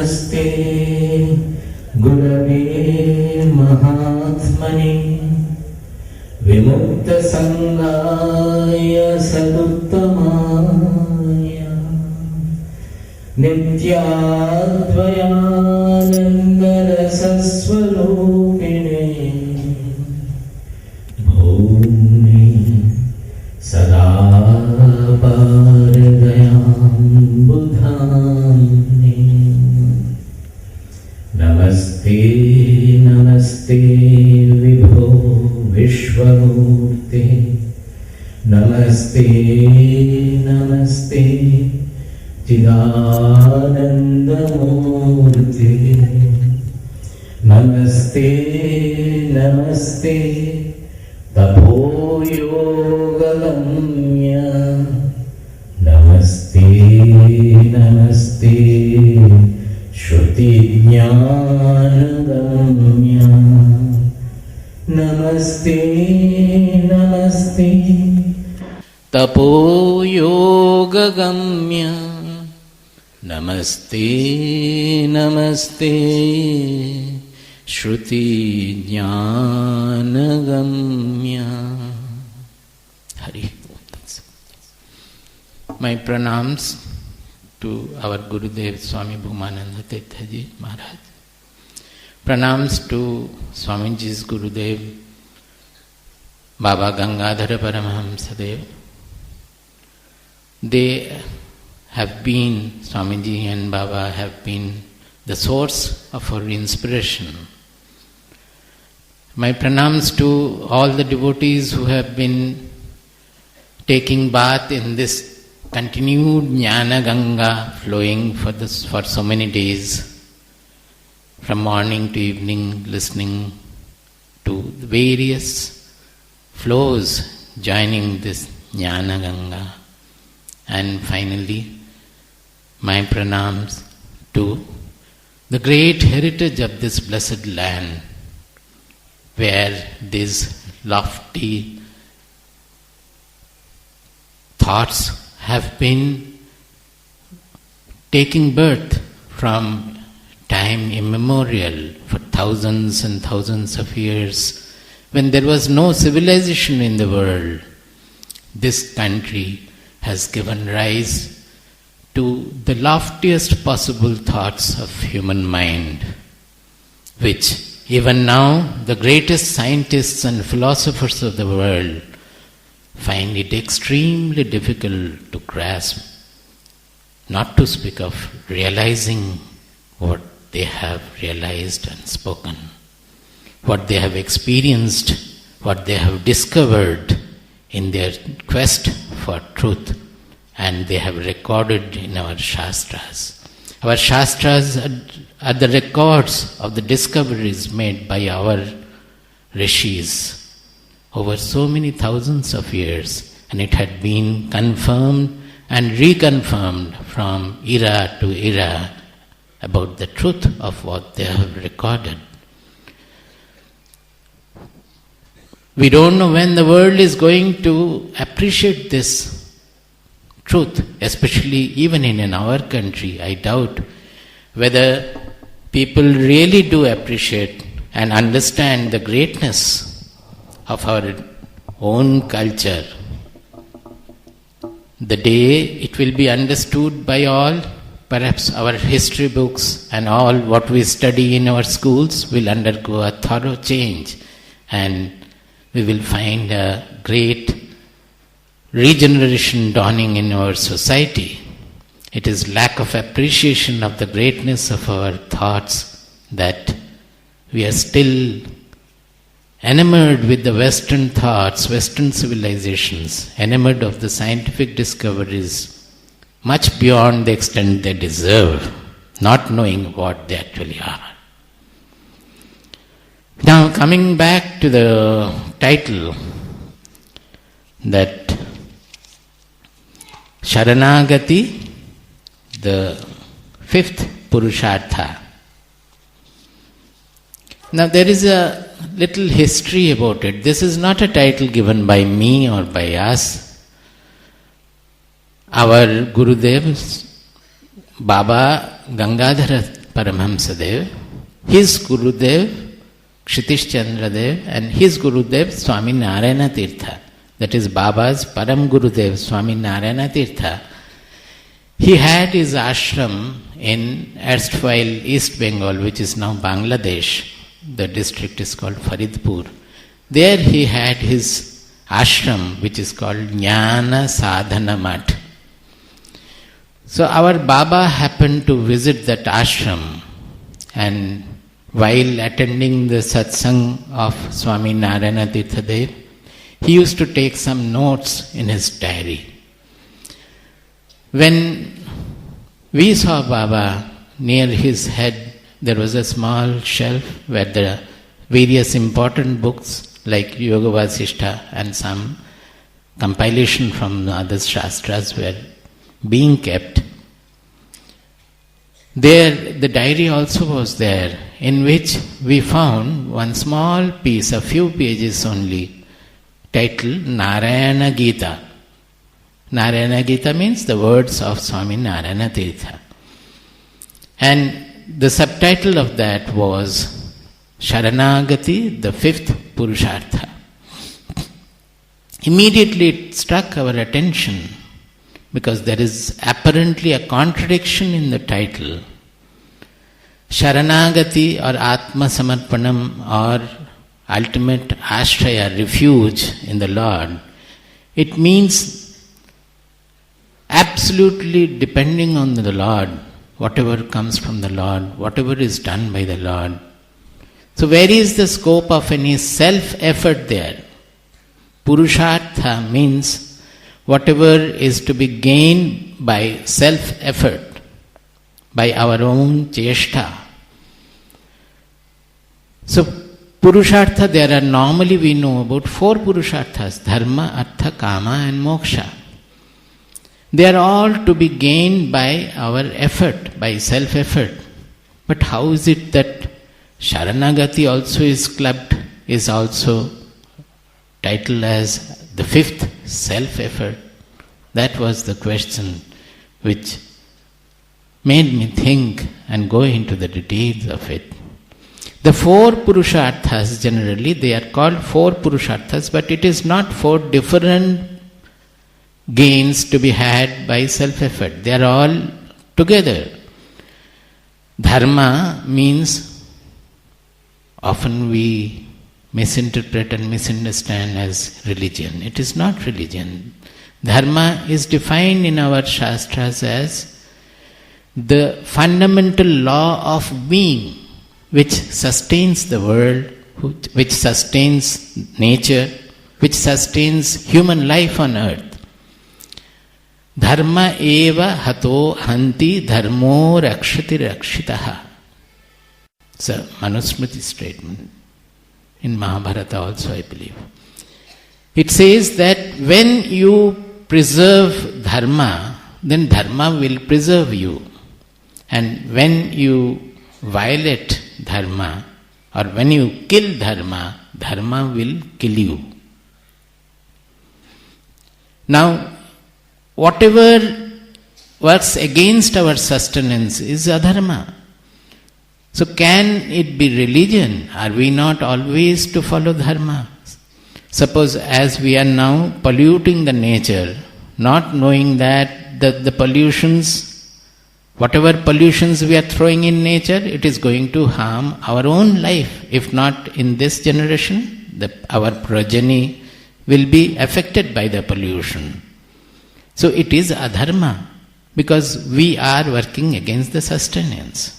नमस्ते गुरवे महात्मने विमुक्तसङ्गाय सदुत्तमाय नित्याद्वयानन्दरसस्वरूपिणे भूमि सदा पारदयाम्बुधाम्नि नमस्ते नमस्ते विभो विश्वमूर्ते नमस्ते नमस्ते चिदानन्दमूर्ते नमस्ते नमस्ते तपोयोगगम्य नमस्ते नमस्ते श्रुतिज्ञानगम्य नमस्ते नमस्ते तपोयोगगम्य नमस्ते नमस्ते श्रुतिज्ञानगम्य Hari. My pranams to our Gurudev Swami Bhumananda Tirthaji Maharaj. Pranams to Swamiji's Gurudev Baba Gangadhara Paramahamsadev. They have been, Swamiji and Baba have been the source of our inspiration. My pranams to all the devotees who have been taking bath in this continued Jnana Ganga flowing for so many days, from morning to evening, listening to the various flows joining this Jnana Ganga. And finally, my pranams to the great heritage of this blessed land, where these lofty thoughts have been taking birth from time immemorial, for thousands and thousands of years, when there was no civilization in the world. This country has given rise to the loftiest possible thoughts of human mind, which even now the greatest scientists and philosophers of the world find it extremely difficult to grasp, not to speak of realizing what they have realized and spoken, what they have experienced, what they have discovered in their quest for truth, and they have recorded in our Shastras. Our Shastras are the records of the discoveries made by our rishis over so many thousands of years, and it had been confirmed and reconfirmed from era to era about the truth of what they have recorded. We don't know when the world is going to appreciate this truth, especially even in our country. I doubt whether people really do appreciate and understand the greatness of our own culture. The day it will be understood by all, perhaps our history books and all what we study in our schools will undergo a thorough change, and we will find a great regeneration dawning in our society. It is lack of appreciation of the greatness of our thoughts that we are still enamored with the Western thoughts, Western civilizations, enamored of the scientific discoveries much beyond the extent they deserve, not knowing what they actually are. Now, coming back to the title, that Sharanaagati, the fifth Purushartha. Now there is a little history about it. This is not a title given by me or by us. Our Gurudev, Baba Gangadhara Paramhamsadev, his Gurudev Kshitish Chandra Dev, and his Gurudev Swami Narayana Tirtha. That is Baba's Param Gurudev Swami Narayana Tirtha. He had his ashram in erstwhile East Bengal, which is now Bangladesh. The district is called Faridpur. There he had his ashram, which is called Jnana Sadhana Mat. So our Baba happened to visit that ashram, and while attending the satsang of Swami Narayana Tirtha Dev, he used to take some notes in his diary. When we saw Baba, near his head there was a small shelf where the various important books like Yoga Vasishtha and some compilation from the other Shastras were being kept. There the diary also was there, in which we found one small piece, a few pages only, titled Narayana Gita. Narayana Gita means the words of Swami Narayana Tirtha. And the subtitle of that was Sharanaagati, the fifth Purushartha. Immediately it struck our attention, because there is apparently a contradiction in the title. Sharanaagati or Atma Samarpanam or ultimate ashraya, refuge in the Lord, it means absolutely depending on the Lord, whatever comes from the Lord, whatever is done by the Lord. So where is the scope of any self-effort there? Purushartha means whatever is to be gained by self-effort, by our own cheshta. So Purushartha, there are normally we know about 4 Purusharthas, Dharma, Artha, Kama and Moksha. They are all to be gained by our effort, by self-effort. But how is it that Sharanagati also is clubbed, is also titled as the 5th self-effort? That was the question which made me think and go into the details of it. The 4 Purusharthas, generally they are called 4 Purusharthas, but it is not 4 different gains to be had by self-effort. They are all together. Dharma means, often we misinterpret and misunderstand as religion. It is not religion. Dharma is defined in our Shastras as the fundamental law of being, which sustains the world, which sustains nature, which sustains human life on earth. Dharma eva hato hanti dharmo rakshati rakshitaha. It's a Manusmriti statement. In Mahabharata also, I believe. It says that when you preserve dharma, then dharma will preserve you. And when you violate dharma, or when you kill dharma, dharma will kill you. Now, whatever works against our sustenance is adharma. So can it be religion? Are we not always to follow dharma? Suppose as we are now polluting the nature, not knowing that the pollutions, whatever pollutions we are throwing in nature, it is going to harm our own life. If not in this generation, our progeny will be affected by the pollution. So it is adharma, because we are working against the sustenance.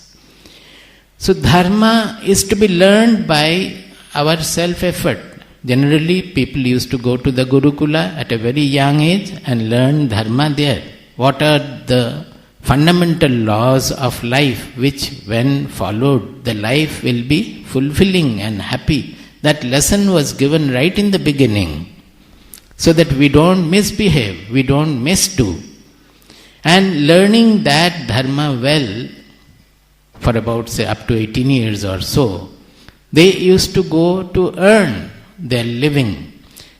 So dharma is to be learned by our self-effort. Generally, people used to go to the Gurukula at a very young age and learn dharma there. What are the fundamental laws of life which, when followed, the life will be fulfilling and happy. That lesson was given right in the beginning, so that we don't misbehave, we don't misdo. And learning that dharma well, for about say up to 18 years or so, they used to go to earn their living.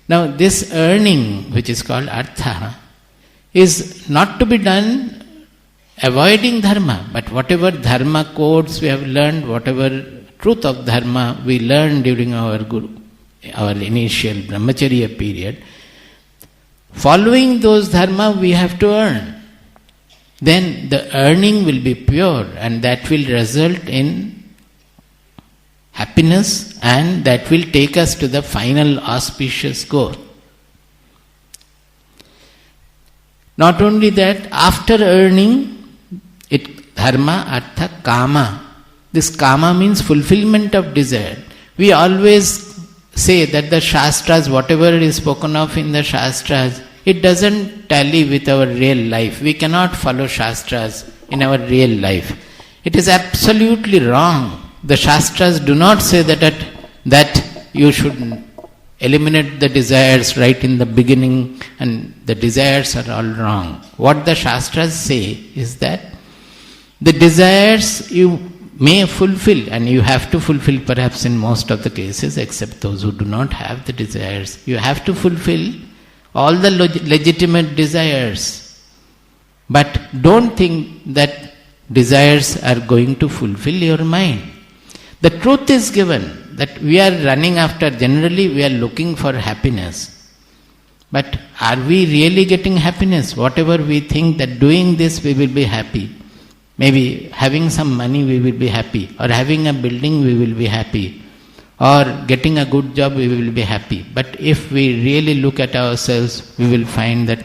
Now this earning, which is called artha, is not to be done avoiding dharma. But whatever dharma codes we have learned, whatever truth of dharma we learned during our initial brahmacharya period, following those dharma we have to earn. Then the earning will be pure, and that will result in happiness, and that will take us to the final auspicious goal. Not only that, after earning it, dharma, artha, kama. This kama means fulfillment of desire. We always say that the Shastras, whatever is spoken of in the Shastras, it doesn't tally with our real life. We cannot follow Shastras in our real life. It is absolutely wrong. The Shastras do not say that you should eliminate the desires right in the beginning, and the desires are all wrong. What the Shastras say is that the desires you may fulfill, and you have to fulfill perhaps in most of the cases, except those who do not have the desires. You have to fulfill all the legitimate desires. But don't think that desires are going to fulfill your mind. The truth is given that we are running after, generally we are looking for happiness. But are we really getting happiness? Whatever we think that doing this we will be happy. Maybe having some money we will be happy, or having a building we will be happy, or getting a good job we will be happy. But if we really look at ourselves, we will find that,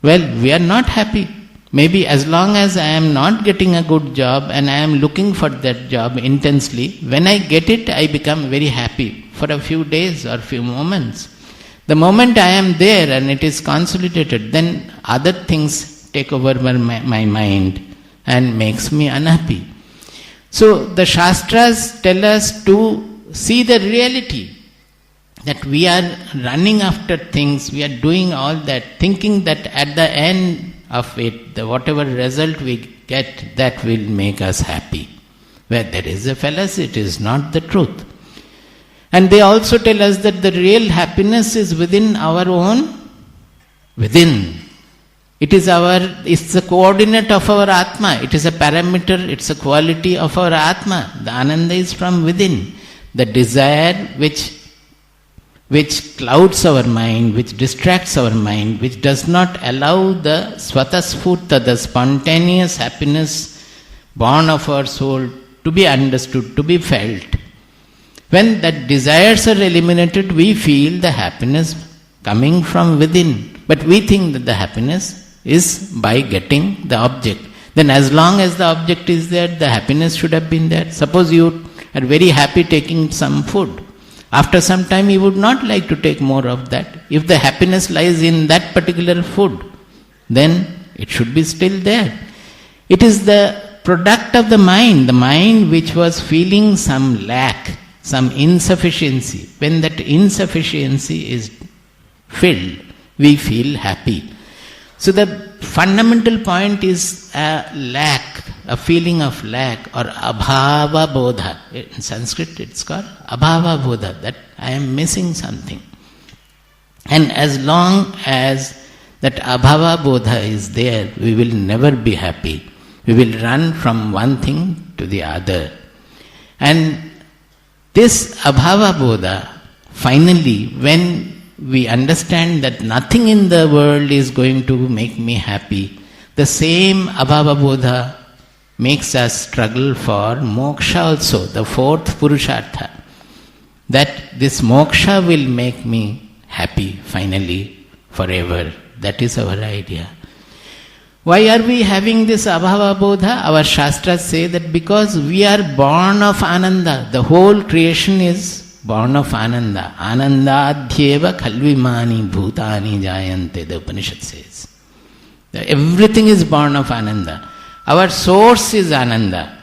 well, we are not happy. Maybe as long as I am not getting a good job and I am looking for that job intensely, when I get it, I become very happy for a few days or few moments. The moment I am there and it is consolidated, then other things take over my mind and makes me unhappy. So the Shastras tell us to see the reality, that we are running after things, we are doing all that, thinking that at the end of it, whatever result we get, that will make us happy. Where there is a fallacy, it is not the truth. And they also tell us that the real happiness is within our own, within. It's the coordinate of our Atma. It is a parameter, it's a quality of our Atma. The Ananda is from within. The desire which clouds our mind, which distracts our mind, which does not allow the svatasphurta, the spontaneous happiness born of our soul, to be understood, to be felt. When that desires are eliminated, we feel the happiness coming from within. But we think that the happiness is by getting the object. Then as long as the object is there, the happiness should have been there. Suppose you are very happy taking some food. After some time you would not like to take more of that. If the happiness lies in that particular food, then it should be still there. It is the product of the mind which was feeling some lack, some insufficiency. When that insufficiency is filled, we feel happy. So the fundamental point is a lack, a feeling of lack, or abhava bodha. In Sanskrit it's called abhava bodha, that I am missing something. And as long as that abhava bodha is there, we will never be happy. We will run from one thing to the other. And this abhava bodha, finally, when we understand that nothing in the world is going to make me happy, the same abhava bodha makes us struggle for moksha also, the fourth Purushartha. That this moksha will make me happy finally, forever. That is our idea. Why are we having this abhava bodha? Our Shastras say that because we are born of Ananda. The whole creation is born of Ananda. Anandadhyeva khalvimani bhutani jayante, the Upanishad says. Everything is born of Ananda. Our source is Ananda.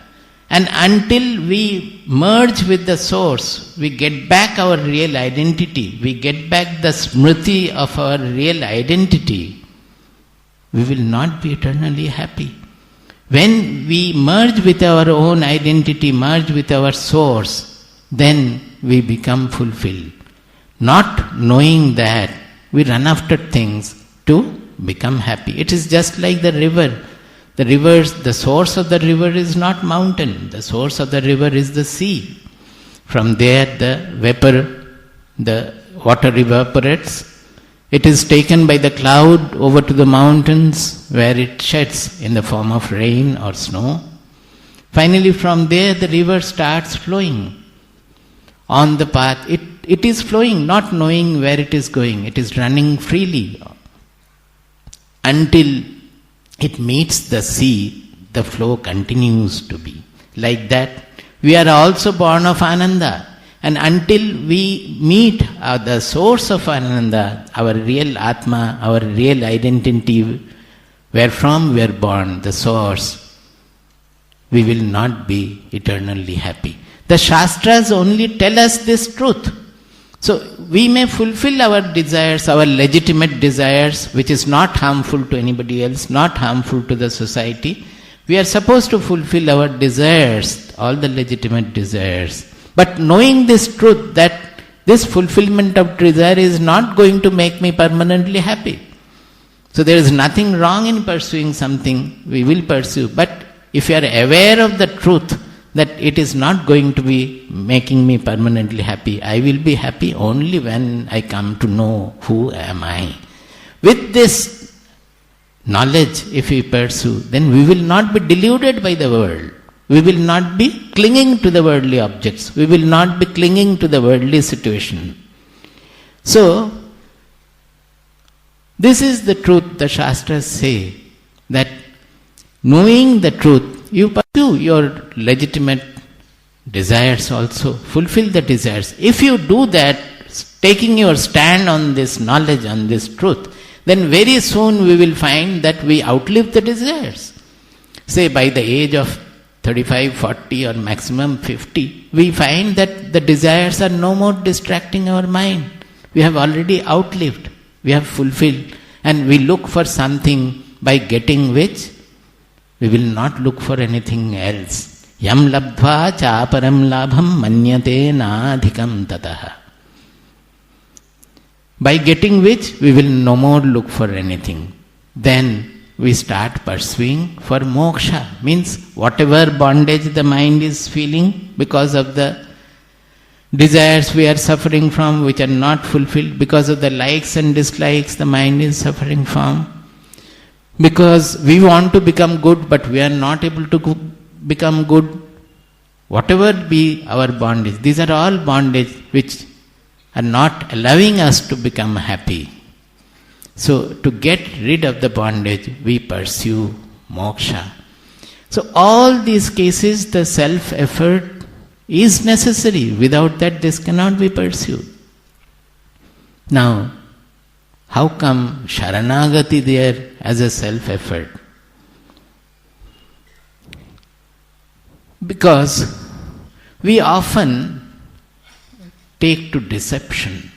And until we merge with the source, we get back our real identity, we get back the smriti of our real identity, we will not be eternally happy. When we merge with our own identity, merge with our source, then we become fulfilled. Not knowing that, we run after things to become happy. It is just like the river. the source of the river is not mountain. The source of the river is the sea. From there the water evaporates. It is taken by the cloud over to the mountains where it sheds in the form of rain or snow. Finally, from there the river starts flowing on the path. It is flowing, not knowing where it is going. It is running freely. Until it meets the sea, the flow continues to be. Like that, we are also born of Ananda. And until we meet the source of Ananda, our real Atma, our real identity, wherefrom we are born, the source, we will not be eternally happy. The Shastras only tell us this truth. So we may fulfill our desires, our legitimate desires, which is not harmful to anybody else, not harmful to the society. We are supposed to fulfill our desires, all the legitimate desires. But knowing this truth, that this fulfillment of desire is not going to make me permanently happy. So there is nothing wrong in pursuing something, we will pursue. But if you are aware of the truth, that it is not going to be making me permanently happy, I will be happy only when I come to know who am I. With this knowledge, if we pursue, then we will not be deluded by the world. We will not be clinging to the worldly objects. We will not be clinging to the worldly situation. So, this is the truth the Shastras say, that knowing the truth, you pursue your legitimate desires also, fulfill the desires. If you do that, taking your stand on this knowledge, on this truth, then very soon we will find that we outlive the desires. Say by the age of 35, 40 or maximum 50, we find that the desires are no more distracting our mind. We have already outlived, we have fulfilled, and we look for something by getting which we will not look for anything else. Yam labdva chaparam labham manyate nadhikam tataha. By getting which we will no more look for anything. Then we start pursuing for moksha. Means whatever bondage the mind is feeling because of the desires we are suffering from, which are not fulfilled, because of the likes and dislikes the mind is suffering from, because we want to become good but we are not able to become good. Whatever be our bondage, these are all bondage which are not allowing us to become happy. So to get rid of the bondage, we pursue moksha. So all these cases, the self-effort is necessary. Without that, this cannot be pursued. Now, how come Sharanaagati there as a self-effort? Because we often take to deception.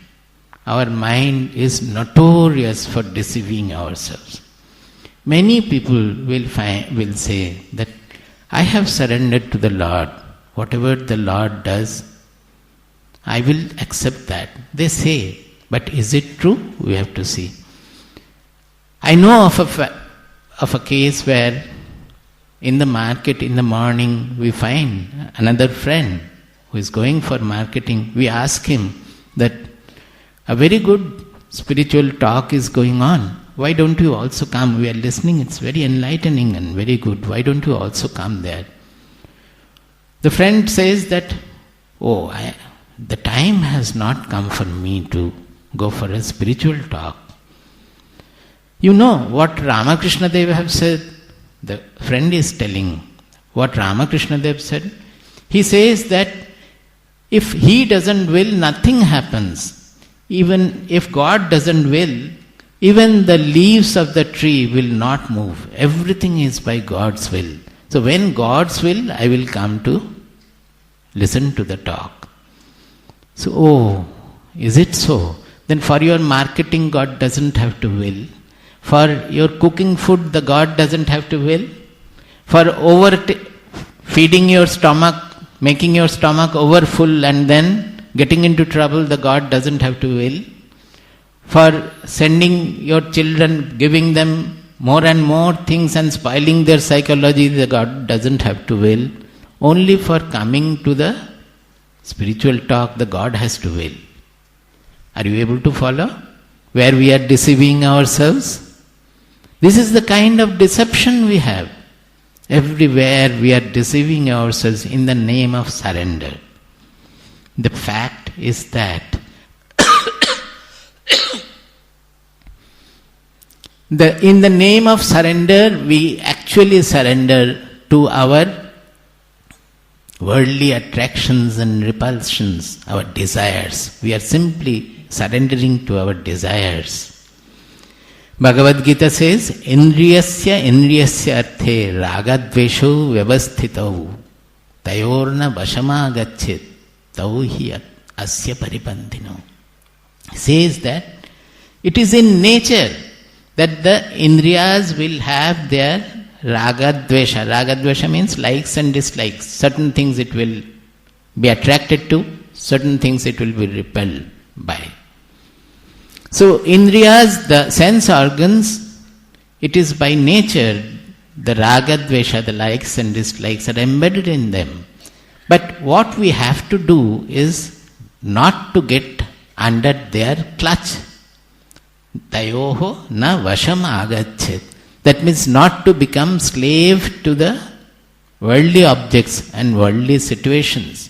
Our mind is notorious for deceiving ourselves. Many people will say that I have surrendered to the Lord. Whatever the Lord does, I will accept that. They say, but is it true? We have to see. I know of a case where in the market in the morning we find another friend who is going for marketing. We ask him that a very good spiritual talk is going on. Why don't you also come? We are listening. It's very enlightening and very good. Why don't you also come there? The friend says that, the time has not come for me to go for a spiritual talk. You know what Ramakrishna Dev have said? The friend is telling what Ramakrishna Dev said. He says that if he doesn't will, nothing happens. Even if God doesn't will, even the leaves of the tree will not move. Everything is by God's will. So when God's will, I will come to listen to the talk. So, is it so? Then for your marketing, God doesn't have to will. For your cooking food, the God doesn't have to will. For feeding your stomach, making your stomach over full and then getting into trouble, the God doesn't have to will. For sending your children, giving them more and more things and spoiling their psychology, the God doesn't have to will. Only for coming to the spiritual talk, the God has to will. Are you able to follow? Where we are deceiving ourselves? This is the kind of deception we have. Everywhere we are deceiving ourselves in the name of surrender. The fact is that in the name of surrender, we actually surrender to our worldly attractions and repulsions, our desires. We are simply surrendering to our desires. Bhagavad Gita says, Indriyasya arthe ragadvesho vyavasthitau tayorna vashama gacchit tau hi asya paripantino. Says that it is in nature that the indriyas will have their ragadvesha. Ragadvesha means likes and dislikes. Certain things it will be attracted to, certain things it will be repelled by. So indriyas, the sense organs, it is by nature the ragadvesha, the likes and dislikes are embedded in them. But what we have to do is not to get under their clutch. Tayoho na vasham agachet. That means not to become slave to the worldly objects and worldly situations.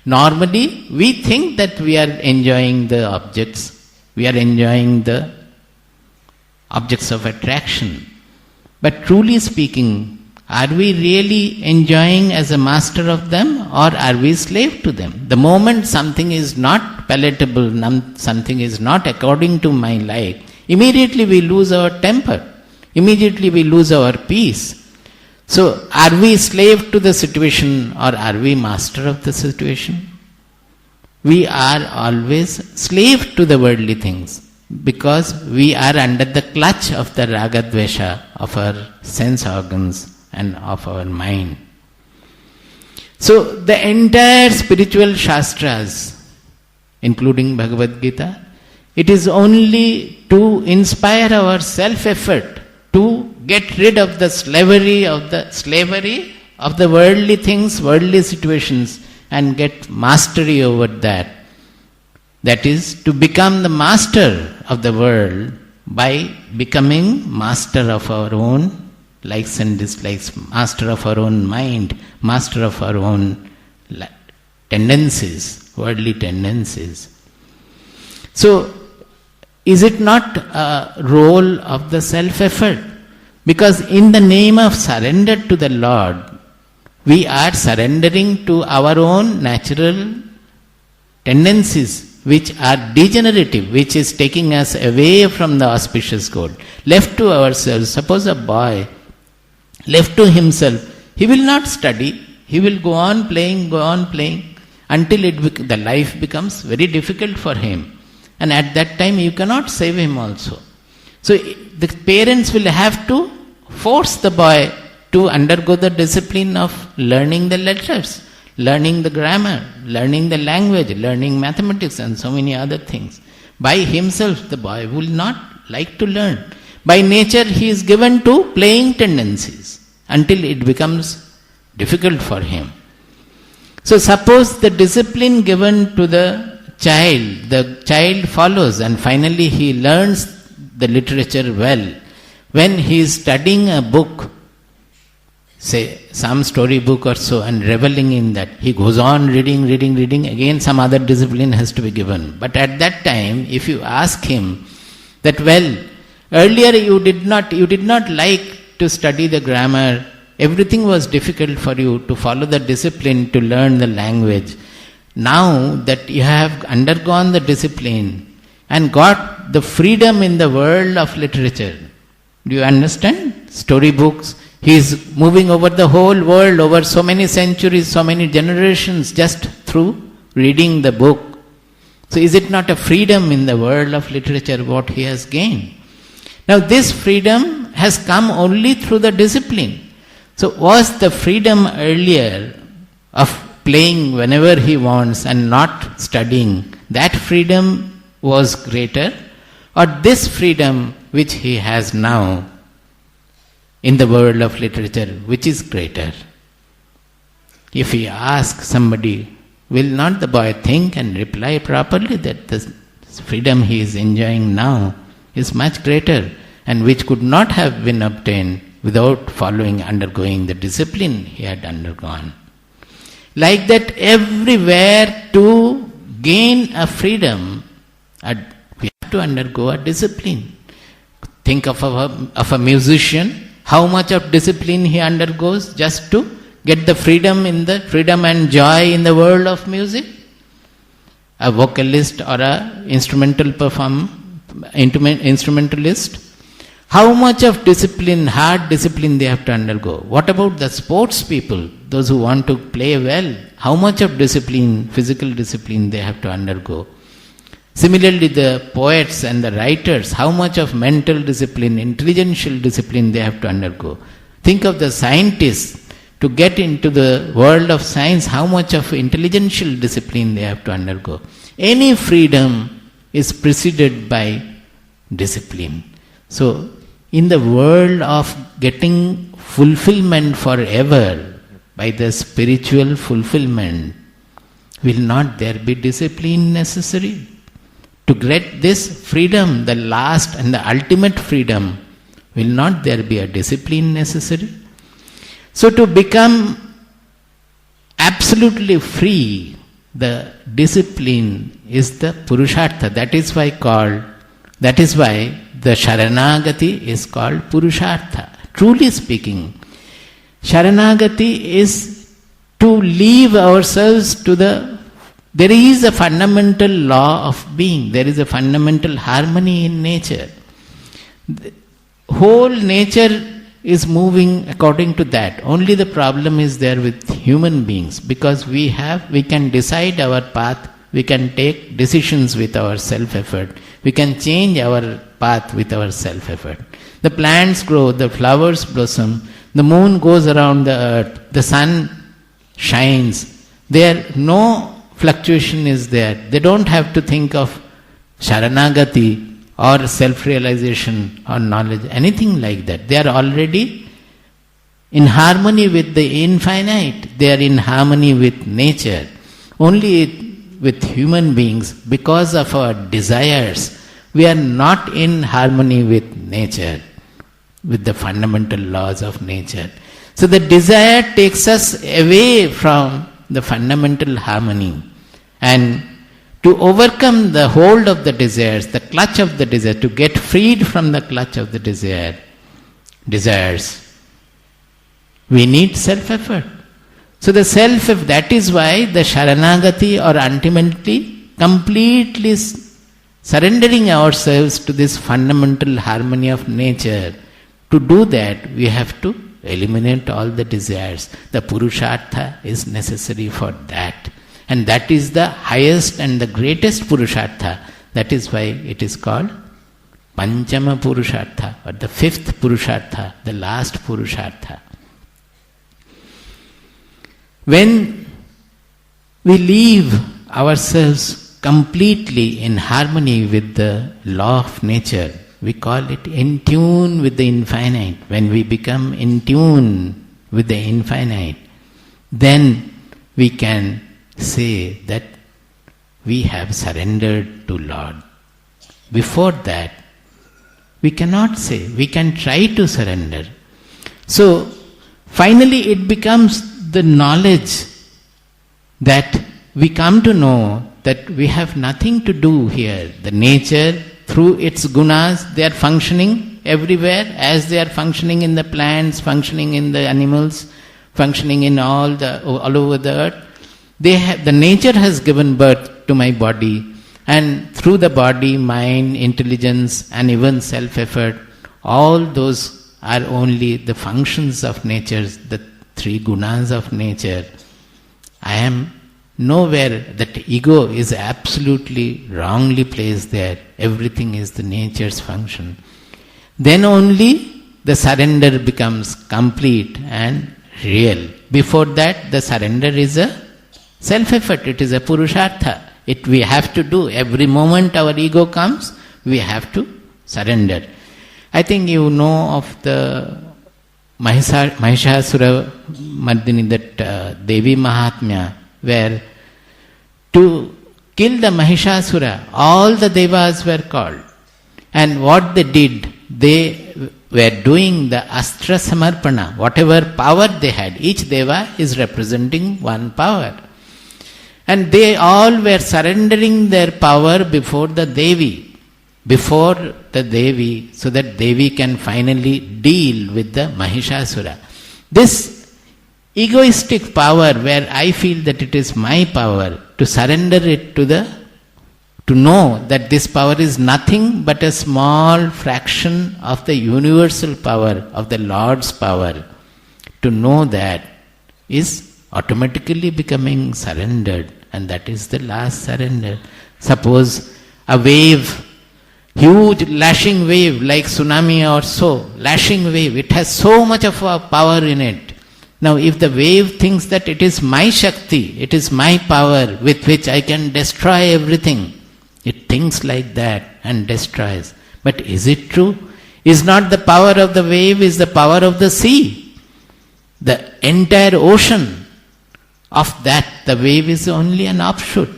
Normally, we think that we are enjoying the objects, we are enjoying the objects of attraction. But truly speaking, are we really enjoying as a master of them, or are we slave to them? The moment something is not palatable, something is not according to my like, immediately we lose our temper. Immediately we lose our peace. So, are we slave to the situation, or are we master of the situation? We are always slave to the worldly things, because we are under the clutch of the ragadvesha of our sense organs and of our mind. So, the entire spiritual shastras, including Bhagavad Gita, it is only to inspire our self-effort to get rid of the slavery of the worldly things, worldly situations, and get mastery over that. That is, to become the master of the world by becoming master of our own likes and dislikes, master of our own mind, master of our own tendencies, worldly tendencies. So, is it not a role of the self-effort? Because in the name of surrender to the Lord, we are surrendering to our own natural tendencies, which are degenerative, which is taking us away from the auspicious goal. Left to ourselves, suppose a boy, left to himself, he will not study, he will go on playing until the life becomes very difficult for him. And at that time you cannot save him also. So the parents will have to force the boy to undergo the discipline of learning the letters, learning the grammar, learning the language, learning mathematics and so many other things. By himself the boy will not like to learn. By nature he is given to playing tendencies until it becomes difficult for him. So suppose the discipline given to the child follows and finally he learns the literature well. When he is studying a book, say some story book or so, and reveling in that, he goes on reading, again some other discipline has to be given. But at that time, if you ask him that, well, earlier you did not like to study the grammar, everything was difficult for you to follow the discipline to learn the language. Now that you have undergone the discipline and got the freedom in the world of literature, do you understand? Storybooks, he is moving over the whole world, over so many centuries, so many generations, just through reading the book. So is it not a freedom in the world of literature what he has gained? Now this freedom has come only through the discipline. So was the freedom earlier of playing whenever he wants and not studying, that freedom was greater? Or this freedom which he has now in the world of literature, which is greater? If we ask somebody, will not the boy think and reply properly that the freedom he is enjoying now is much greater, and which could not have been obtained without undergoing the discipline he had undergone. Like that, everywhere to gain a freedom, we have to undergo a discipline. Think of a musician, how much of discipline he undergoes just to get the freedom and joy in the world of music. A vocalist or a instrumentalist, how much of discipline, hard discipline they have to undergo. What about the sports people, those who want to play well? How much of discipline, physical discipline they have to undergo? Similarly, the poets and the writers, how much of mental discipline, intellectual discipline they have to undergo. Think of the scientists, to get into the world of science, how much of intellectual discipline they have to undergo. Any freedom is preceded by discipline. So, in the world of getting fulfillment forever, by the spiritual fulfillment, will not there be discipline necessary? To get this freedom, the last and the ultimate freedom, will not there be a discipline necessary? So to become absolutely free, the discipline is the Purushartha. That is why the Sharanaagati is called Purushartha. Truly speaking, Sharanaagati is to leave ourselves to there is a fundamental law of being, there is a fundamental harmony in nature. The whole nature is moving according to that. Only the problem is there with human beings, because we can decide our path, we can take decisions with our self-effort, we can change our path with our self-effort. The plants grow, the flowers blossom, the moon goes around the earth, the sun shines. No fluctuation is there. They don't have to think of Sharanaagati or self-realization or knowledge, anything like that. They are already in harmony with the infinite. They are in harmony with nature. Only with human beings, because of our desires, we are not in harmony with nature, with the fundamental laws of nature. So the desire takes us away from the fundamental harmony, and to overcome the hold of the desires, the clutch of the desire, to get freed from the clutch of the desires, we need self-effort. So that is why the Sharanaagati, or ultimately completely surrendering ourselves to this fundamental harmony of nature, to do that we have to eliminate all the desires. The Purushartha is necessary for that. And that is the highest and the greatest Purushartha. That is why it is called Panchama Purushartha, or the fifth Purushartha, the last Purushartha. When we leave ourselves completely in harmony with the law of nature, we call it in tune with the infinite. When we become in tune with the infinite, then we can say that we have surrendered to Lord. Before that, we cannot say. We can try to surrender. So, finally it becomes the knowledge that we come to know that we have nothing to do here. The nature, through its gunas, they are functioning everywhere, as they are functioning in the plants, functioning in the animals, functioning in all over the earth. The nature has given birth to my body, and through the body, mind, intelligence, and even self-effort, all those are only the functions of nature, the three gunas of nature. I am nowhere, that ego is absolutely wrongly placed there. Everything is the nature's function. Then only the surrender becomes complete and real. Before that, the surrender is a self-effort, it is a Purushartha. We have to do. Every moment our ego comes, we have to surrender. I think you know of the Mahishasura Mardini, that Devi Mahatmya, where to kill the Mahishasura, all the Devas were called. And what they did, they were doing the Astra Samarpana, whatever power they had. Each Deva is representing one power. And they all were surrendering their power before the Devi, so that Devi can finally deal with the Mahishasura. This egoistic power, where I feel that it is my power, to surrender it to know that this power is nothing but a small fraction of the universal power, of the Lord's power, to know that is automatically becoming surrendered, and that is the last surrender. Suppose a wave, huge lashing wave like tsunami or so, lashing wave, it has so much of a power in it. Now if the wave thinks that it is my Shakti, it is my power with which I can destroy everything, it thinks like that and destroys. But is it true? Is not the power of the wave is the power of the sea? The entire ocean of that, the wave is only an offshoot.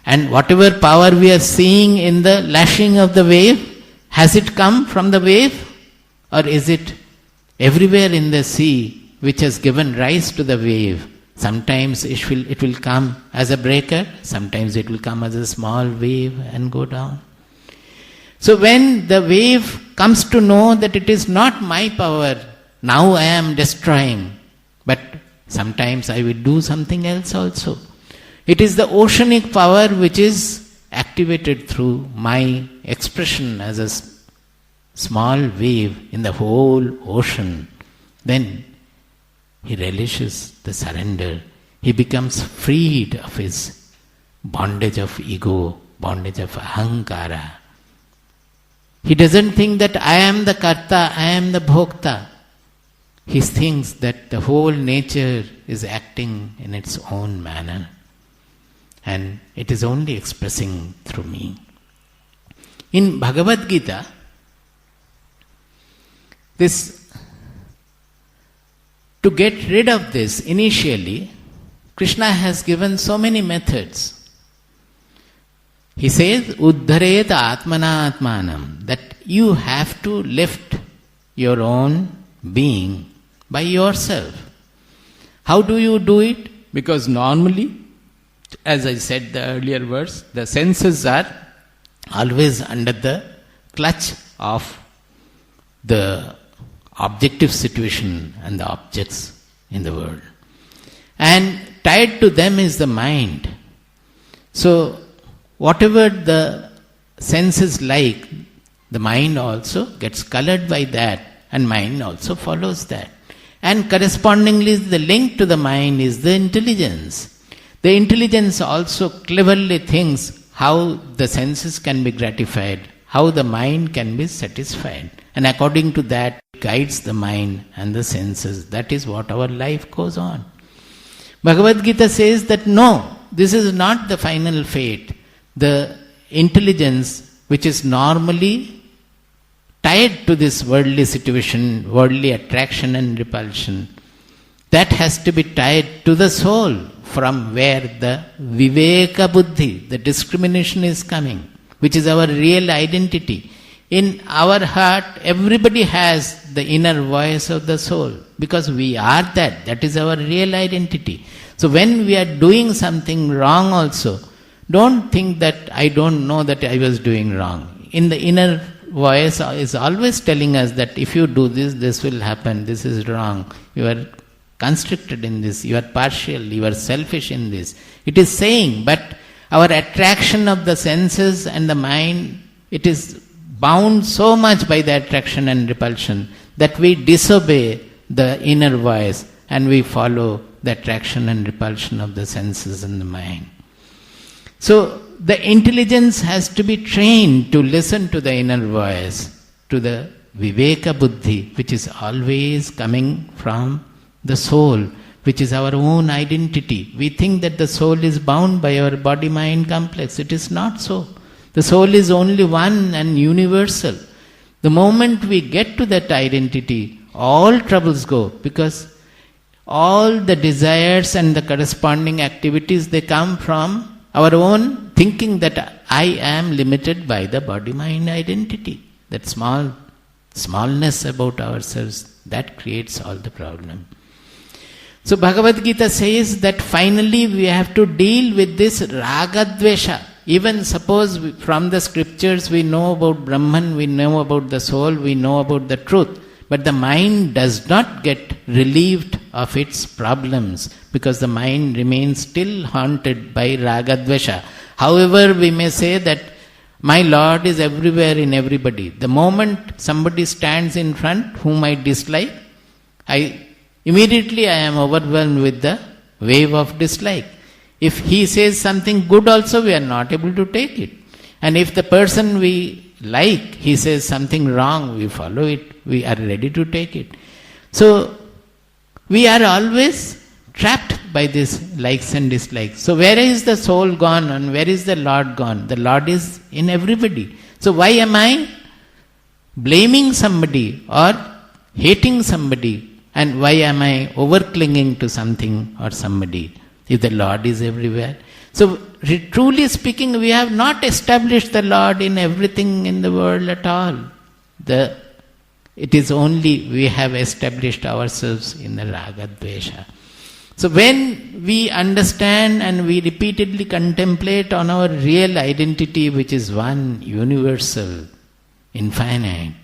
And whatever power we are seeing in the lashing of the wave, has it come from the wave? Or is it everywhere in the sea which has given rise to the wave? Sometimes it will come as a breaker, sometimes it will come as a small wave and go down. So when the wave comes to know that it is not my power, now I am destroying, but sometimes I will do something else also. It is the oceanic power which is activated through my expression as a small wave in the whole ocean. Then he relishes the surrender. He becomes freed of his bondage of ego, bondage of ahankara. He doesn't think that I am the karta, I am the bhokta. He thinks that the whole nature is acting in its own manner, and it is only expressing through me. In Bhagavad Gita, to get rid of this, initially, Krishna has given so many methods. He says, Uddharet Atmana Atmanam, that you have to lift your own being by yourself. How do you do it? Because normally, as I said the earlier verse, the senses are always under the clutch of the objective situation and the objects in the world. And tied to them is the mind. So, whatever the senses like, the mind also gets colored by that, and mind also follows that. And correspondingly, the link to the mind is the intelligence. The intelligence also cleverly thinks how the senses can be gratified, how the mind can be satisfied. And according to that, guides the mind and the senses. That is what our life goes on. Bhagavad Gita says that no, this is not the final fate. The intelligence which is normally tied to this worldly situation, worldly attraction and repulsion, that has to be tied to the soul, from where the Viveka Buddhi, the discrimination is coming, which is our real identity. In our heart, everybody has the inner voice of the soul, because we are that. That is our real identity. So when we are doing something wrong also, don't think that I don't know that I was doing wrong. In the inner voice is always telling us that if you do this, this will happen, this is wrong. You are constricted in this, you are partial, you are selfish in this. It is saying, but our attraction of the senses and the mind, it is bound so much by the attraction and repulsion that we disobey the inner voice and we follow the attraction and repulsion of the senses and the mind. So the intelligence has to be trained to listen to the inner voice, to the Viveka Buddhi, which is always coming from the soul, which is our own identity. We think that the soul is bound by our body-mind complex. It is not so. The soul is only one and universal. The moment we get to that identity, all troubles go, because all the desires and the corresponding activities, they come from our own thinking that I am limited by the body-mind identity. That smallness about ourselves, that creates all the problem. So Bhagavad Gita says that finally we have to deal with this ragadvesha. Even suppose from the scriptures we know about Brahman, we know about the soul, we know about the truth, but the mind does not get relieved of its problems because the mind remains still haunted by ragadvesha. However, we may say that my Lord is everywhere in everybody. The moment somebody stands in front whom I dislike, immediately I am overwhelmed with the wave of dislike. If he says something good also, we are not able to take it. And if the person we like, he says something wrong, we follow it, we are ready to take it. So, we are always trapped by this likes and dislikes. So, where is the soul gone and where is the Lord gone? The Lord is in everybody. So, why am I blaming somebody or hating somebody? And why am I over-clinging to something or somebody if the Lord is everywhere? So, truly speaking, we have not established the Lord in everything in the world at all. It is only we have established ourselves in the ragadvesha. So, when we understand and we repeatedly contemplate on our real identity, which is one, universal, infinite,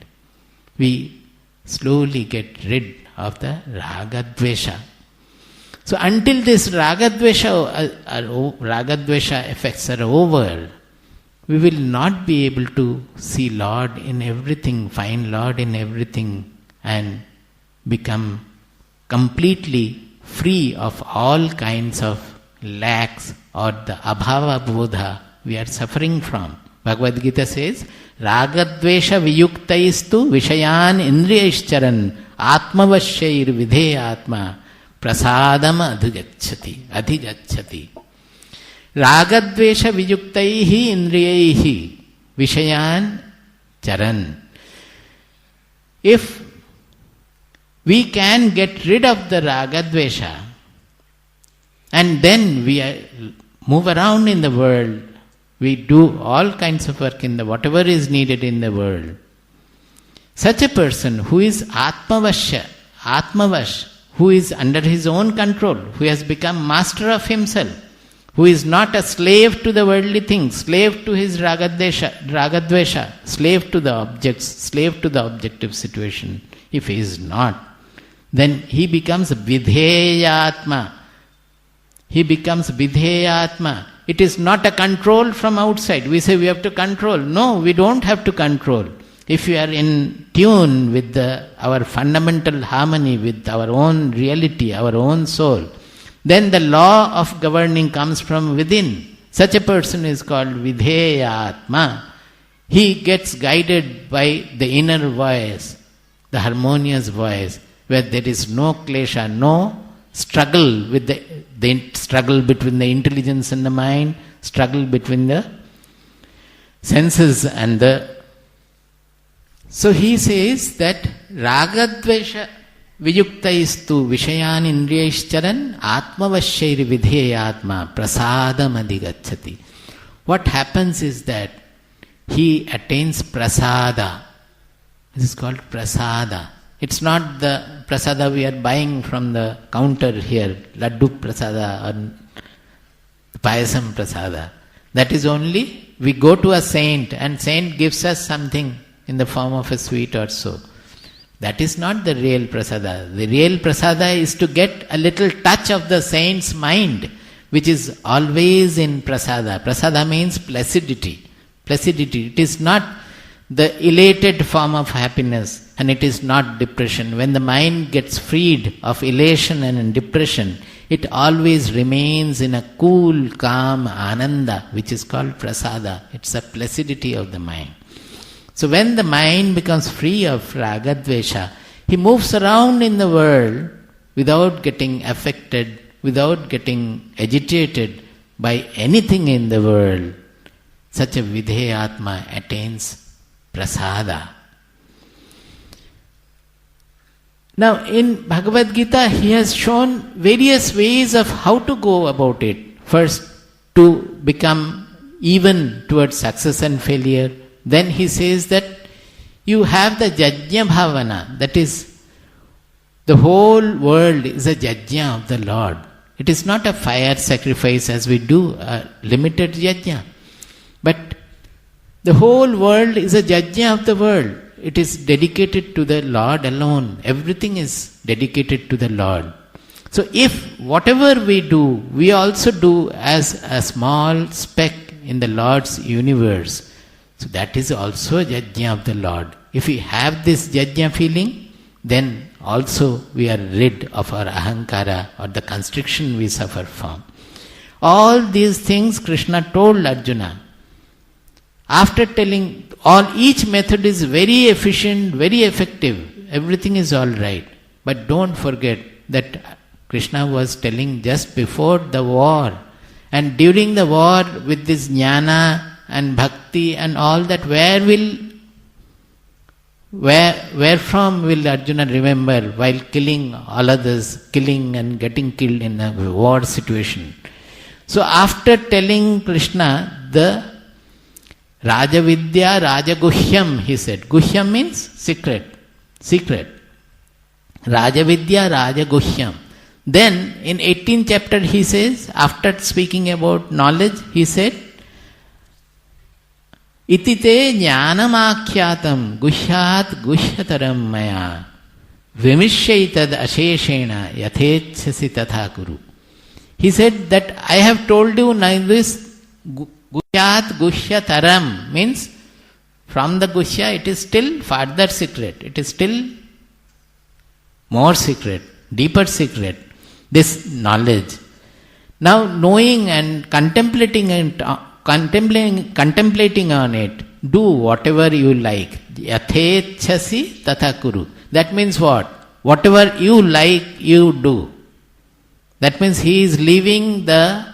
we slowly get rid of the ragadvesha. So until this ragadvesha effects are over, we will not be able to see Lord in everything, find Lord in everything, and become completely free of all kinds of lacks or the abhava bodha we are suffering from. Bhagavad Gita says, ragadvesha viyuktaistu vishayan indriyaischaran atmavashyair vidheyatma prasadam adhigacchati. Ragadvesha viyuktaihi indriyaihi vishayan charan. If we can get rid of the ragadvesha and then we move around in the world, we do all kinds of work in whatever is needed in the world. Such a person who is atmavash, who is under his own control, who has become master of himself, who is not a slave to the worldly things, slave to his ragadvesha, slave to the objects, slave to the objective situation. If he is not, then he becomes vidheyatma. He becomes vidheyatma. It is not a control from outside. We say we have to control. No, we don't have to control. If we are in tune with our fundamental harmony with our own reality, our own soul, then the law of governing comes from within. Such a person is called vidheyatma. He gets guided by the inner voice, the harmonious voice, where there is no klesha, no struggle with the struggle between the intelligence and the mind, struggle between the senses and the... So he says that ragadvesha viyuktaistu vishayan indriyaischaran atmavashyair vidheyatma prasadam adhigacchati. What happens is that he attains prasada. This is called prasada. It's not the prasada we are buying from the counter here, laddu prasada or payasam prasada. That is only, we go to a saint and saint gives us something in the form of a sweet or so. That is not the real prasada. The real prasada is to get a little touch of the saint's mind, which is always in prasada. Prasada means placidity. Placidity. It is not the elated form of happiness, and it is not depression. When the mind gets freed of elation and depression, it always remains in a cool, calm ananda, which is called prasada. It's a placidity of the mind. So when the mind becomes free of ragadvesha, he moves around in the world without getting affected, without getting agitated by anything in the world. Such a vidheyatma attains prasada. Now in Bhagavad Gita, he has shown various ways of how to go about it. First, to become even towards success and failure. Then he says that you have the Jajna Bhavana, that is, the whole world is a Jajna of the Lord. It is not a fire sacrifice as we do, a limited Jajna. But the whole world is a Jajna of the world. It is dedicated to the Lord alone. Everything is dedicated to the Lord. So if whatever we do, we also do as a small speck in the Lord's universe. So that is also a Jajna of the Lord. If we have this Jajna feeling, then also we are rid of our ahankara or the constriction we suffer from. All these things Krishna told Arjuna. After telling each method is very efficient, very effective, everything is all right. But don't forget that Krishna was telling just before the war. And during the war with this jnana and bhakti and all that, wherefrom will Arjuna remember while killing all others, killing and getting killed in a war situation? So after telling Krishna the Rajavidya Rajaguhyam, he said. Guhyam means secret. Rajavidya Rajaguhyam. Then in 18th chapter he says, after speaking about knowledge, he said, Itite jnanamakyatam guhyat guhyataram maya vimishaitad asheshena yathetchasi tatha kuru. He said that I have told you now this guhyat guhyataram means from the guhya it is still further secret. It is still more secret, deeper secret. This knowledge. Now knowing and contemplating on it, do whatever you like. Yathechasi tatha kuru. That means what? Whatever you like, you do. That means he is leaving the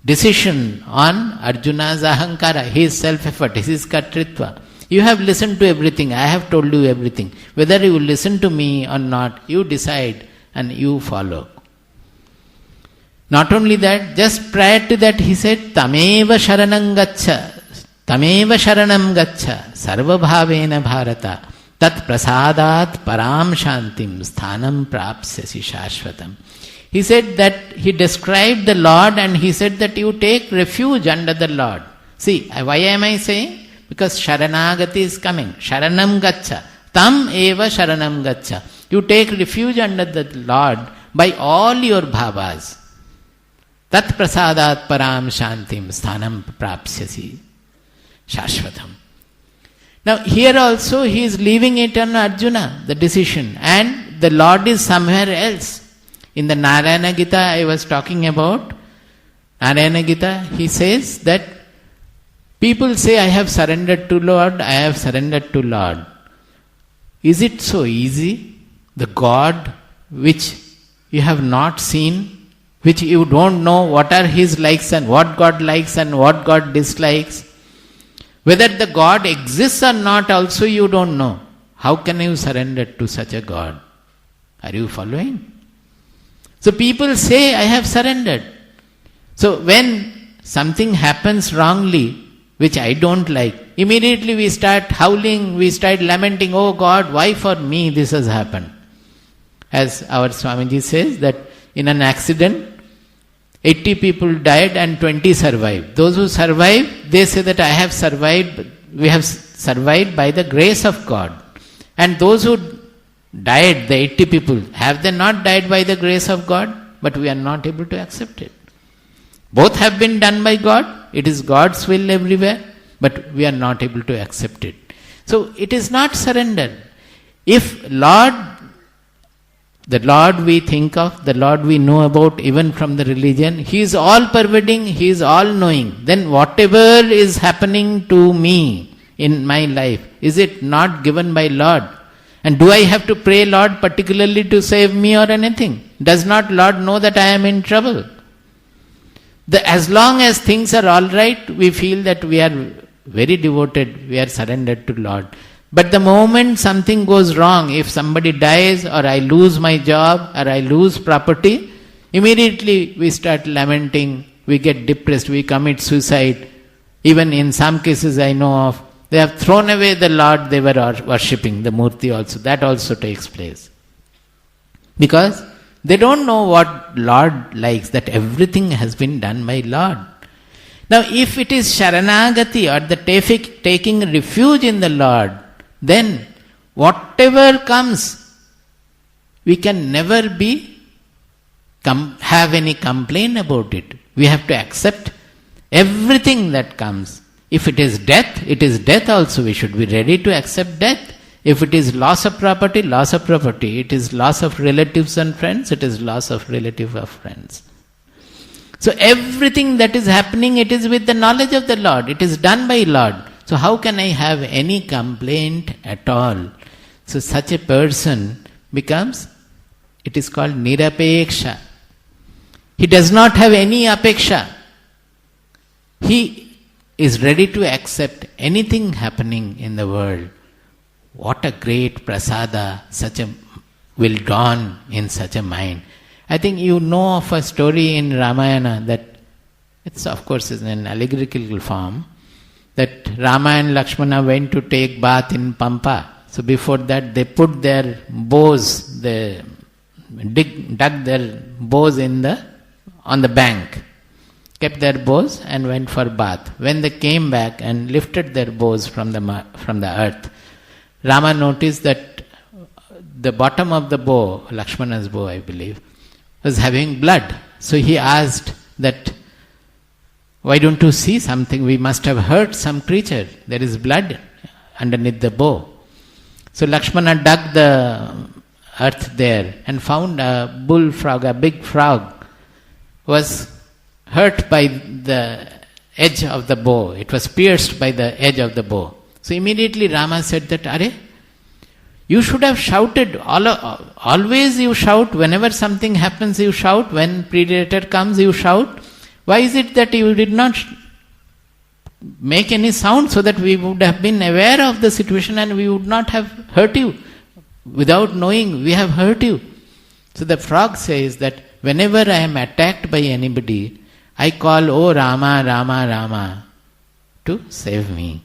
decision on Arjuna's ahankara, his self-effort, his kartritva. You have listened to everything, I have told you everything. Whether you listen to me or not, you decide and you follow. Not only that, just prior to that he said, Tameva sharanam gaccha, sarva bhavena bharata, tat prasadat param shantim, sthanam prapsyasi shashvatam. He said that, he described the Lord and he said that you take refuge under the Lord. See, why am I saying? Because Sharanaagati is coming. Sharanam gaccha, tam eva sharanam gaccha. You take refuge under the Lord by all your bhavas. Tat prasadat param shantim sthanam prapsyasi shashvatam. Now here also he is leaving it on Arjuna, the decision, and the Lord is somewhere else. In the Narayana Gita I was talking about, Narayana Gita, he says that people say I have surrendered to Lord, I have surrendered to Lord. Is it so easy? The God which you have not seen, which you don't know what are his likes and what God likes and what God dislikes. Whether the God exists or not also you don't know. How can you surrender to such a God? Are you following? So people say, I have surrendered. So when something happens wrongly, which I don't like, immediately we start howling, we start lamenting, oh God, why for me this has happened? As our Swamiji says that in an accident, 80 people died and 20 survived. Those who survived, they say that I have survived, we have survived by the grace of God. And those who died, the 80 people, have they not died by the grace of God? But we are not able to accept it. Both have been done by God. It is God's will everywhere, but we are not able to accept it. So it is not surrender. If the Lord we think of, the Lord we know about even from the religion, He is all pervading, He is all knowing. Then whatever is happening to me in my life, is it not given by Lord? And do I have to pray Lord particularly to save me or anything? Does not Lord know that I am in trouble? As long as things are all right, we feel that we are very devoted, we are surrendered to Lord. But the moment something goes wrong, if somebody dies or I lose my job or I lose property, immediately we start lamenting, we get depressed, we commit suicide. Even in some cases I know of, they have thrown away the Lord they were worshipping, the Murti also. That also takes place. Because they don't know what Lord likes, that everything has been done by Lord. Now if it is Sharanaagati or the taking refuge in the Lord, then whatever comes, we can never have any complaint about it. We have to accept everything that comes. If it is death also. We should be ready to accept death. If it is loss of property. It is loss of relatives and friends, it is loss of relative of friends. So everything that is happening, it is with the knowledge of the Lord. It is done by Lord. So how can I have any complaint at all? So such a person becomes, it is called nirapeksha. He does not have any apeksha. He is ready to accept anything happening in the world. What a great prasada will dawn in such a mind. I think you know of a story in Ramayana that it's of course in an allegorical form, that Rama and Lakshmana went to take bath in Pampa. So before that they put their bows, they dug their bows on the bank, kept their bows and went for bath. When they came back and lifted their bows from the earth, Rama noticed that the bottom of the bow, Lakshmana's bow I believe, was having blood. So he asked that, why don't you see something? We must have hurt some creature. There is blood underneath the bow. So Lakshmana dug the earth there and found a bullfrog, a big frog, was hurt by the edge of the bow. It was pierced by the edge of the bow. So immediately Rama said that, Are, you should have shouted. Always you shout. Whenever something happens, you shout. When predator comes, you shout. Why is it that you did not make any sound so that we would have been aware of the situation and we would not have hurt you? Without knowing, we have hurt you. So the frog says that whenever I am attacked by anybody, I call, Oh Rama, Rama, Rama, to save me.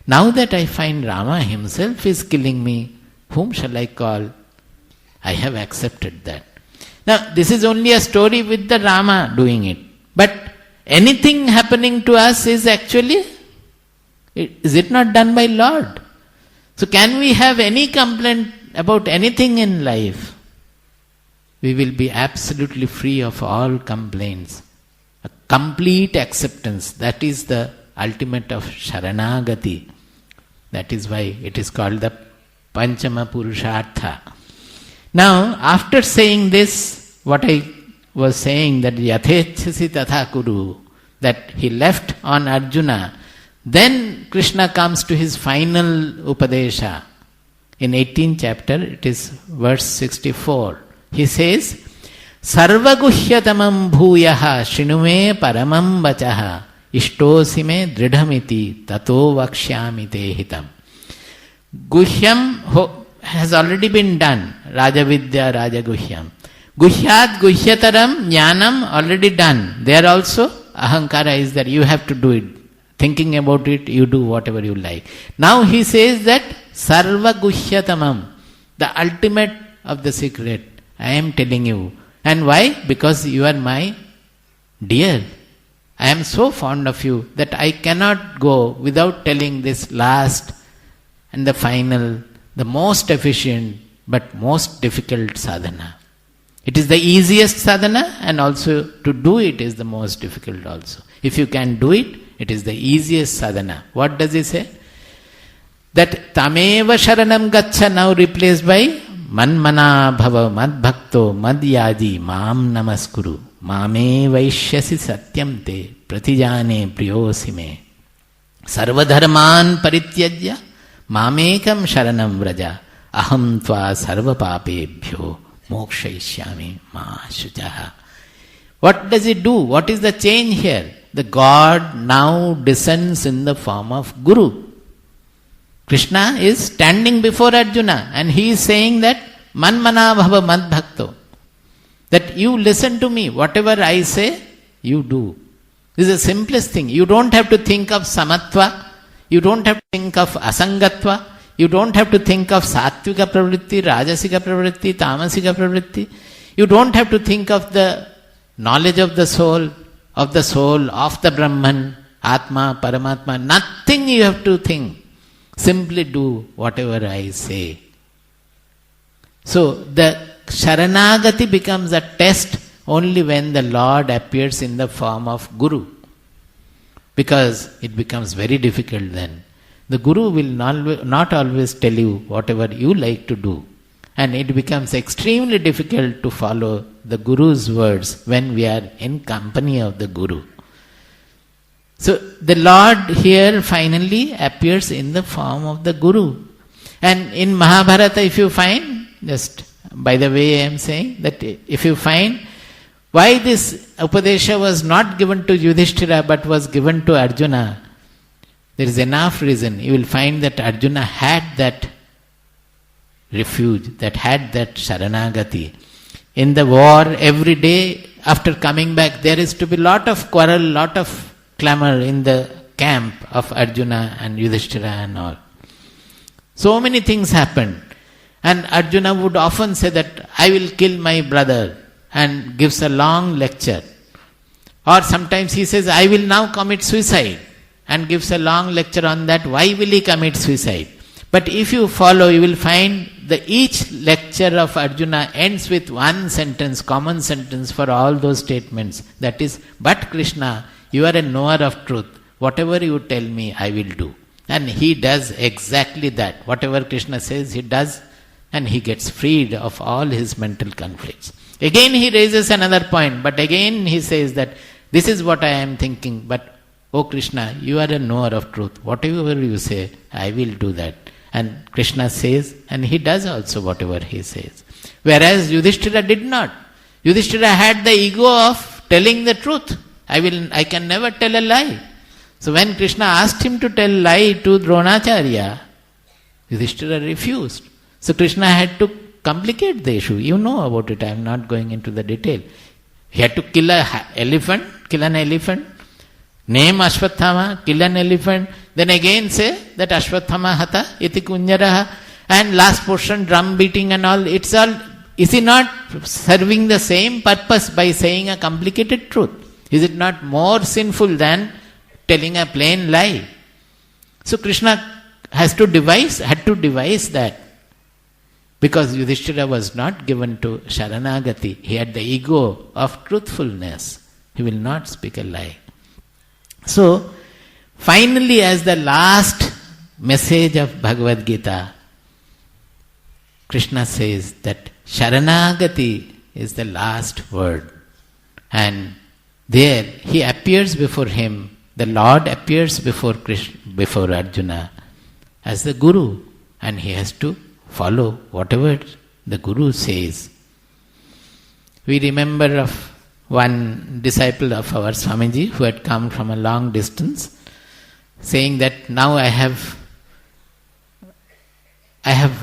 Now that I find Rama himself is killing me, whom shall I call? I have accepted that. Now this is only a story with the Rama doing it. But anything happening to us is actually, is it not done by Lord? So can we have any complaint about anything in life? We will be absolutely free of all complaints. A complete acceptance, that is the ultimate of Sharanaagati. That is why it is called the Panchama Purushartha. Now, after saying this, what I was saying, that Yathechasi Tatha Kuru, that he left on Arjuna, then Krishna comes to his final Upadesha. In 18th chapter, it is verse 64. He says, Sarvaguhyatamam bhuyaha shrinume paramam vachaha ishtosime dridhamiti tato vakshyami te hitam. Guhyam has already been done. Rajavidya, Rajaguhyam. Guhyat, Guhyataram, Jnanam already done. There also Ahankara is there. You have to do it. Thinking about it, you do whatever you like. Now he says that Sarva Guhyatamam, the ultimate of the secret, I am telling you. And why? Because you are my dear. I am so fond of you that I cannot go without telling this last and the final, the most efficient but most difficult sadhana. It is the easiest sadhana, and also to do it is the most difficult also. If you can do it, it is the easiest sadhana. What does he say? That tameva sharanam gaccha, now replaced by manmana bhava madbhakto madhyadi mam namaskuru mame vaishyasi satyam te pratijane priyosime sarvadharman parityajya mamekam sharanam vraja aham tva sarva papebhyo mokshayishyami ma shuchaha. What does it do? What is the change here? The God now descends in the form of Guru. Krishna is standing before Arjuna and he is saying that Manmana bhava mad bhakto. That you listen to me, whatever I say, you do. This is the simplest thing. You don't have to think of samatva, you don't have to think of asangatva, you don't have to think of sattvika pravritti, rajasika pravritti, tamasika pravritti. You don't have to think of the knowledge of the soul, of the Brahman, Atma, Paramatma. Nothing you have to think. Simply do whatever I say. So the Sharanagati becomes a test only when the Lord appears in the form of Guru. Because it becomes very difficult then. The Guru will not always tell you whatever you like to do. And it becomes extremely difficult to follow the Guru's words when we are in company of the Guru. So the Lord here finally appears in the form of the Guru. And in Mahabharata, if you find, just by the way I am saying, that if you find why this Upadesha was not given to Yudhishthira but was given to Arjuna, there is enough reason. You will find that Arjuna had that refuge, that had that Sharanagati. In the war, every day after coming back, there is to be lot of quarrel, lot of clamor in the camp of Arjuna and Yudhishthira and all. So many things happened. And Arjuna would often say that, I will kill my brother, and gives a long lecture. Or sometimes he says, I will now commit suicide, and gives a long lecture on that, why will he commit suicide. But if you follow, you will find that each lecture of Arjuna ends with one sentence, common sentence for all those statements. That is, but Krishna, you are a knower of truth. Whatever you tell me, I will do. And he does exactly that. Whatever Krishna says, he does, and he gets freed of all his mental conflicts. Again he raises another point, but again he says that this is what I am thinking, but oh Krishna, you are a knower of truth. Whatever you say, I will do that. And Krishna says, and he does also whatever he says. Whereas Yudhishthira did not. Yudhishthira had the ego of telling the truth. I can never tell a lie. So when Krishna asked him to tell lie to Dronacharya, Yudhishthira refused. So Krishna had to complicate the issue. You know about it, I am not going into the detail. He had to kill an elephant, name Ashwathama, kill an elephant, then again say that Ashwathama hata iti kunyaraha, and last portion drum beating and all, it's all, is he not serving the same purpose by saying a complicated truth? Is it not more sinful than telling a plain lie? So Krishna had to devise that. Because Yudhishthira was not given to Sharanagati. He had the ego of truthfulness. He will not speak a lie. So, finally, as the last message of Bhagavad Gita, Krishna says that Sharanagati is the last word. And there he appears before him, the Lord appears before Arjuna as the Guru, and he has to follow whatever the Guru says. We remember of one disciple of our Swamiji who had come from a long distance, saying that now I have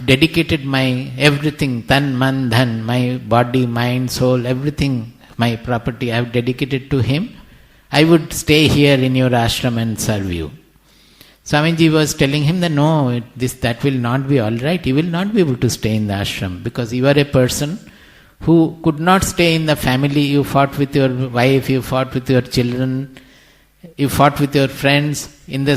dedicated my everything, tan, man, dhan, my body, mind, soul, everything, my property, I have dedicated to him. I would stay here in your ashram and serve you. Swamiji was telling him that no, that will not be all right. You will not be able to stay in the ashram because you are a person who could not stay in the family. You fought with your wife, you fought with your children, you fought with your friends. In the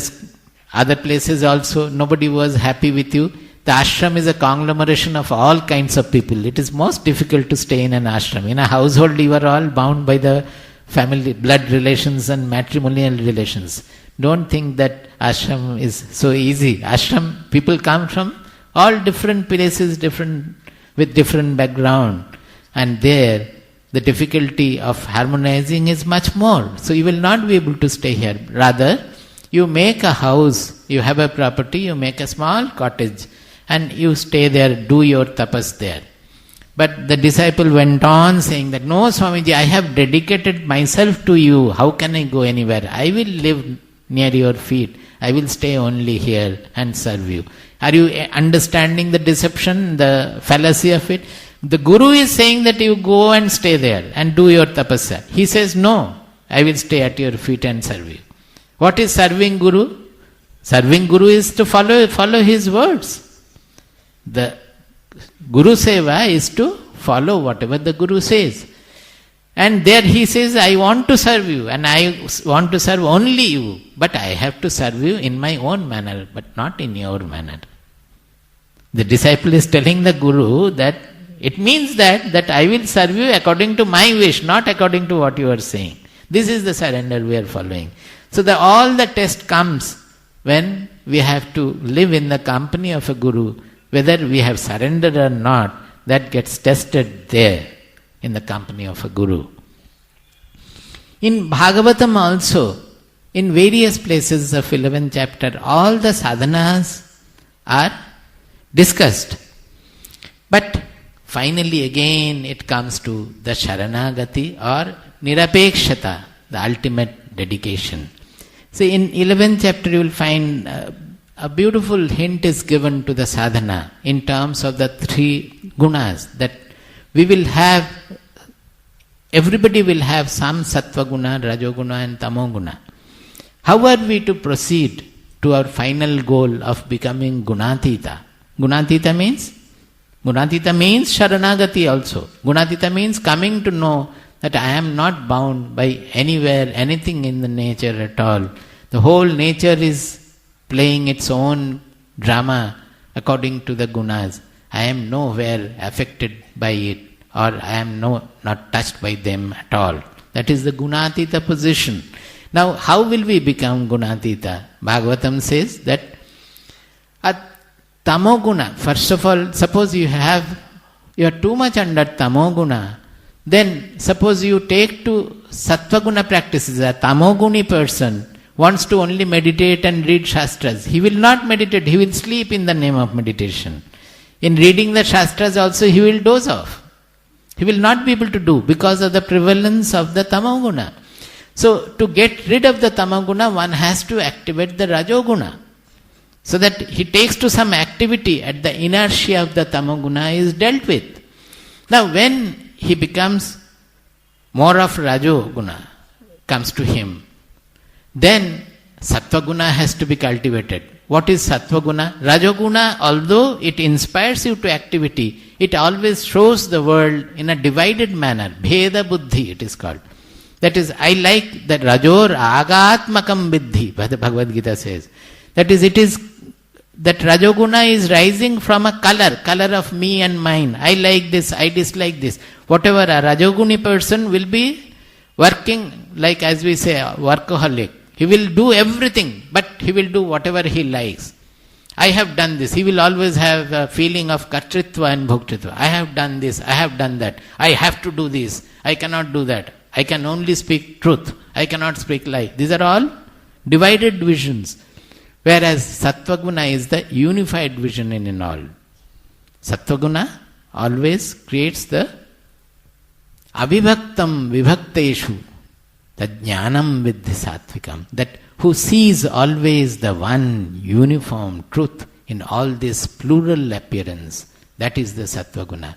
other places also, nobody was happy with you. The ashram is a conglomeration of all kinds of people. It is most difficult to stay in an ashram. In a household, you are all bound by the family, blood relations and matrimonial relations. Don't think that ashram is so easy. Ashram, people come from all different places, with different background. And there, the difficulty of harmonizing is much more. So you will not be able to stay here. Rather, you make a house, you have a property, you make a small cottage, and you stay there, do your tapas there. But the disciple went on saying that, no Swamiji, I have dedicated myself to you. How can I go anywhere? I will live near your feet. I will stay only here and serve you. Are you understanding the deception, the fallacy of it? The Guru is saying that you go and stay there and do your tapasya. He says, no, I will stay at your feet and serve you. What is serving Guru? Serving Guru is to follow his words. The Guru Seva is to follow whatever the Guru says. And there he says, I want to serve you and I want to serve only you. But I have to serve you in my own manner, but not in your manner. The disciple is telling the Guru that it means that I will serve you according to my wish, not according to what you are saying. This is the surrender we are following. So all the test comes when we have to live in the company of a Guru. Whether we have surrendered or not, that gets tested there in the company of a Guru. In Bhagavatam also, in various places of 11th chapter, all the sadhanas are discussed. But finally again it comes to the Sharanaagati or Nirapekshata, the ultimate dedication. See, in 11th chapter you will find a beautiful hint is given to the sadhana in terms of the three gunas, that we will have, everybody will have some sattva guna, rajoguna and tamoguna. How are we to proceed to our final goal of becoming gunatita? Gunatita means Sharanaagati also. Gunatita means coming to know that I am not bound by anywhere, anything in the nature at all. The whole nature is playing its own drama according to the gunas. I am nowhere affected by it, or I am not touched by them at all. That is the gunatita position. Now, how will we become gunatita? Bhagavatam says that a tamoguna, first of all, suppose you are too much under tamoguna, then suppose you take to sattvaguna practices. A tamoguni person wants to only meditate and read shastras. He will not meditate, he will sleep in the name of meditation. In reading the shastras also he will doze off. He will not be able to do because of the prevalence of the tamoguna. So to get rid of the tamoguna, one has to activate the rajoguna. So that he takes to some activity at the inertia of the tamoguna is dealt with. Now when he becomes more of rajoguna comes to him, then sattvaguna has to be cultivated. What is sattvaguna? Rajoguna, although it inspires you to activity, it always shows the world in a divided manner. Bheda buddhi it is called. That is, I like that rajor agatmakam buddhi, the Bhagavad Gita says. That is, it is that rajoguna is rising from a color of me and mine. I like this, I dislike this. Whatever a rajoguni person will be working, like as we say, workaholic. He will do everything, but he will do whatever he likes. I have done this. He will always have a feeling of kartritva and bhoktritva. I have done this, I have done that. I have to do this. I cannot do that. I can only speak truth. I cannot speak lie. These are all divided visions. Whereas Sattvaguna is the unified vision in all. Sattvaguna always creates the avibhaktam vibhakteshu, the jnanam vidhi sattvikam, that who sees always the one uniform truth in all this plural appearance. That is the Sattvaguna.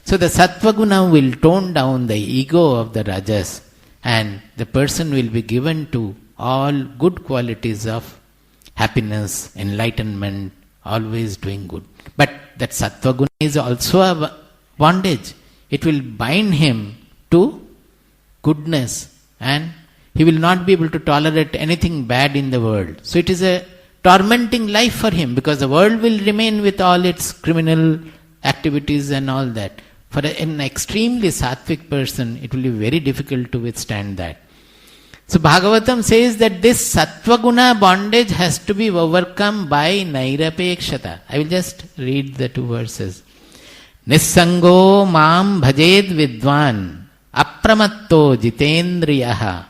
So the Sattvaguna will tone down the ego of the Rajas, and the person will be given to all good qualities of happiness, enlightenment, always doing good. But that Sattvaguna is also a bondage. It will bind him to goodness, and he will not be able to tolerate anything bad in the world. So it is a tormenting life for him, because the world will remain with all its criminal activities and all that. For an extremely sattvic person, it will be very difficult to withstand that. So Bhagavatam says that this Sattvaguna bondage has to be overcome by Nairapekshata. I will just read the two verses. Nissango mam bhajed vidvan apramatto jitendriyaha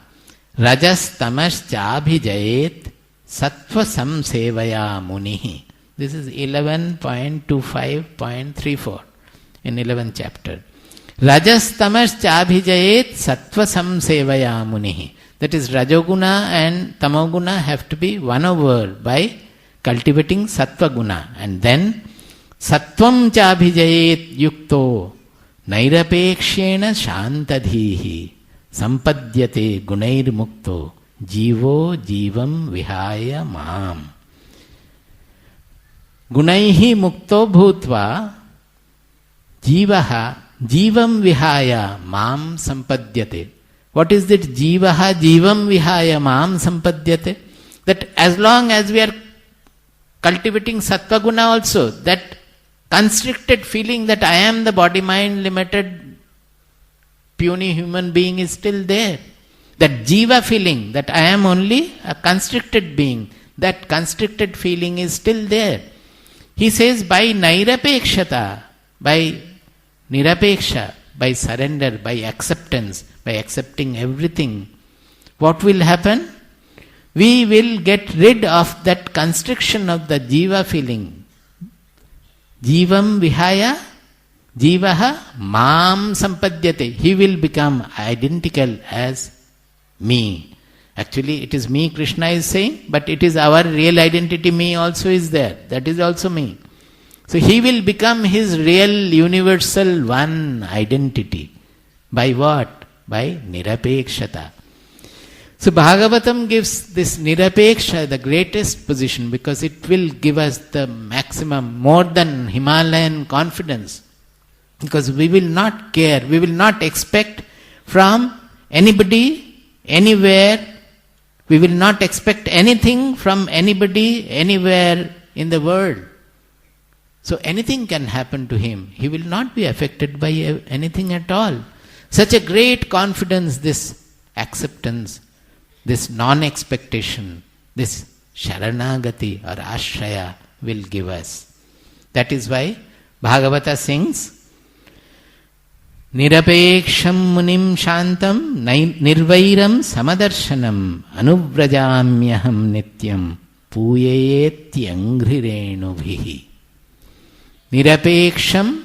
rajas tamas chabhijayet sattva samsevaya munihi. This is 11.25.34 in 11th chapter. Rajas tamas chabhijayet sattva samsevaya munihi. That is, Rajoguna and Tamoguna have to be won over by cultivating Sattva Guna. And then, Sattvam chabhijayet yukto nairapekshena shantadhihi sampadyate gunair mukto jivo jivam vihaya maam. Gunaihi mukto bhutva jivaha jivam vihaya maam sampadyate. What is that jivaha jivam vihaya maam sampadyate? That as long as we are cultivating sattva guna also, that constricted feeling that I am the body-mind limited puny human being is still there. That jiva feeling that I am only a constricted being, that constricted feeling is still there. He says by nairapekshata, by nirapeksha, by surrender, by acceptance, by accepting everything, what will happen? We will get rid of that constriction of the jiva feeling. Jivam vihaya, jivaha mam sampadyate. He will become identical as me. Actually, it is me Krishna is saying, but it is our real identity, me also is there. That is also me. So he will become his real universal one identity. By what? By nirapekshata. So Bhagavatam gives this nirapeksha the greatest position because it will give us the maximum, more than Himalayan confidence. Because we will not care, we will not expect from anybody, anywhere, we will not expect anything from anybody, anywhere in the world. So anything can happen to him. He will not be affected by anything at all. Such a great confidence, this acceptance, this non-expectation, this Sharanaagati or Ashraya will give us. That is why Bhagavata sings, Nirapeksham munim shantam nirvairam samadarshanam anuvrajamyaham nityam puyetyangrirenubhihi. Nirapeksham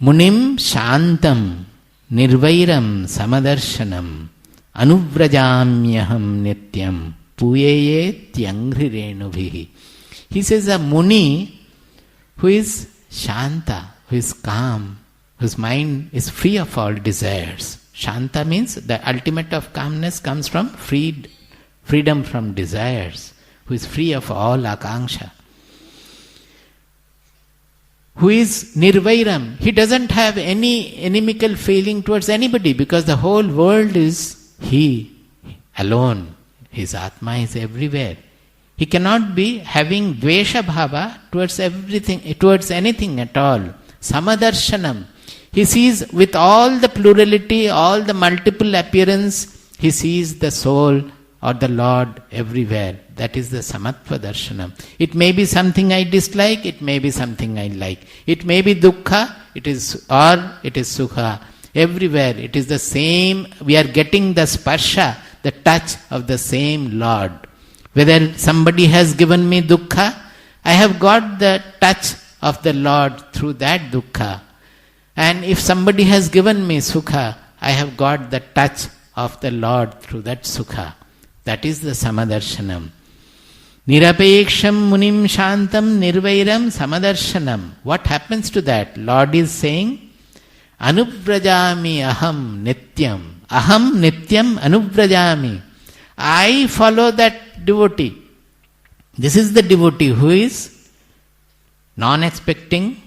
munim shantam nirvairam samadarshanam anuvrajamyaham nityam puyetyangrirenubhihi. He says a muni who is shanta, who is calm, whose mind is free of all desires. Shanta means the ultimate of calmness comes from freedom from desires, who is free of all akanksha. Who is nirvairam, he doesn't have any inimical feeling towards anybody because the whole world is he alone. His Atma is everywhere. He cannot be having dvesha bhava towards everything, towards anything at all. Samadarshanam. He sees with all the plurality, all the multiple appearance, he sees the soul or the Lord everywhere. That is the samatva darshanam. It may be something I dislike, it may be something I like. It may be dukkha, it is sukha. Everywhere it is the same. We are getting the sparsha, the touch of the same Lord. Whether somebody has given me dukkha, I have got the touch of the Lord through that dukkha. And if somebody has given me sukha, I have got the touch of the Lord through that sukha. That is the samadarshanam. Nirapeksham munim shantam nirvairam samadarshanam. What happens to that? Lord is saying, Anuvrajami aham nityam. Aham nityam anuvrajami. I follow that devotee. This is the devotee who is non-expecting,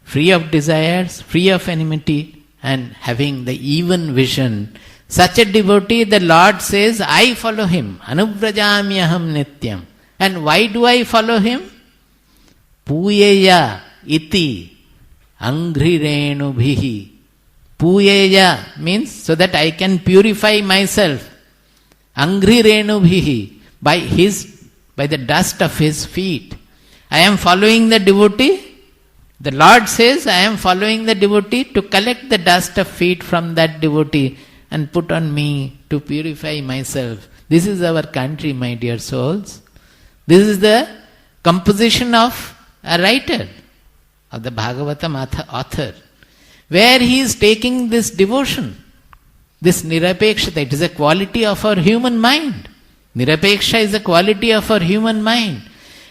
free of desires, free of enmity, and having the even vision. Such a devotee, the Lord says, I follow him. Anuvrajami aham nityam. And why do I follow him? Puyeya iti angrirenubhihi. Puyeya means so that I can purify myself. Angrirenubhihi. By the dust of his feet. I am following the devotee. The Lord says, I am following the devotee to collect the dust of feet from that devotee and put on me to purify myself. This is our country, my dear souls. This is the composition of a writer, of the Bhagavatam author. where he is taking this devotion, this nirapekshata. It is a quality of our human mind. Nirapeksha is a quality of our human mind.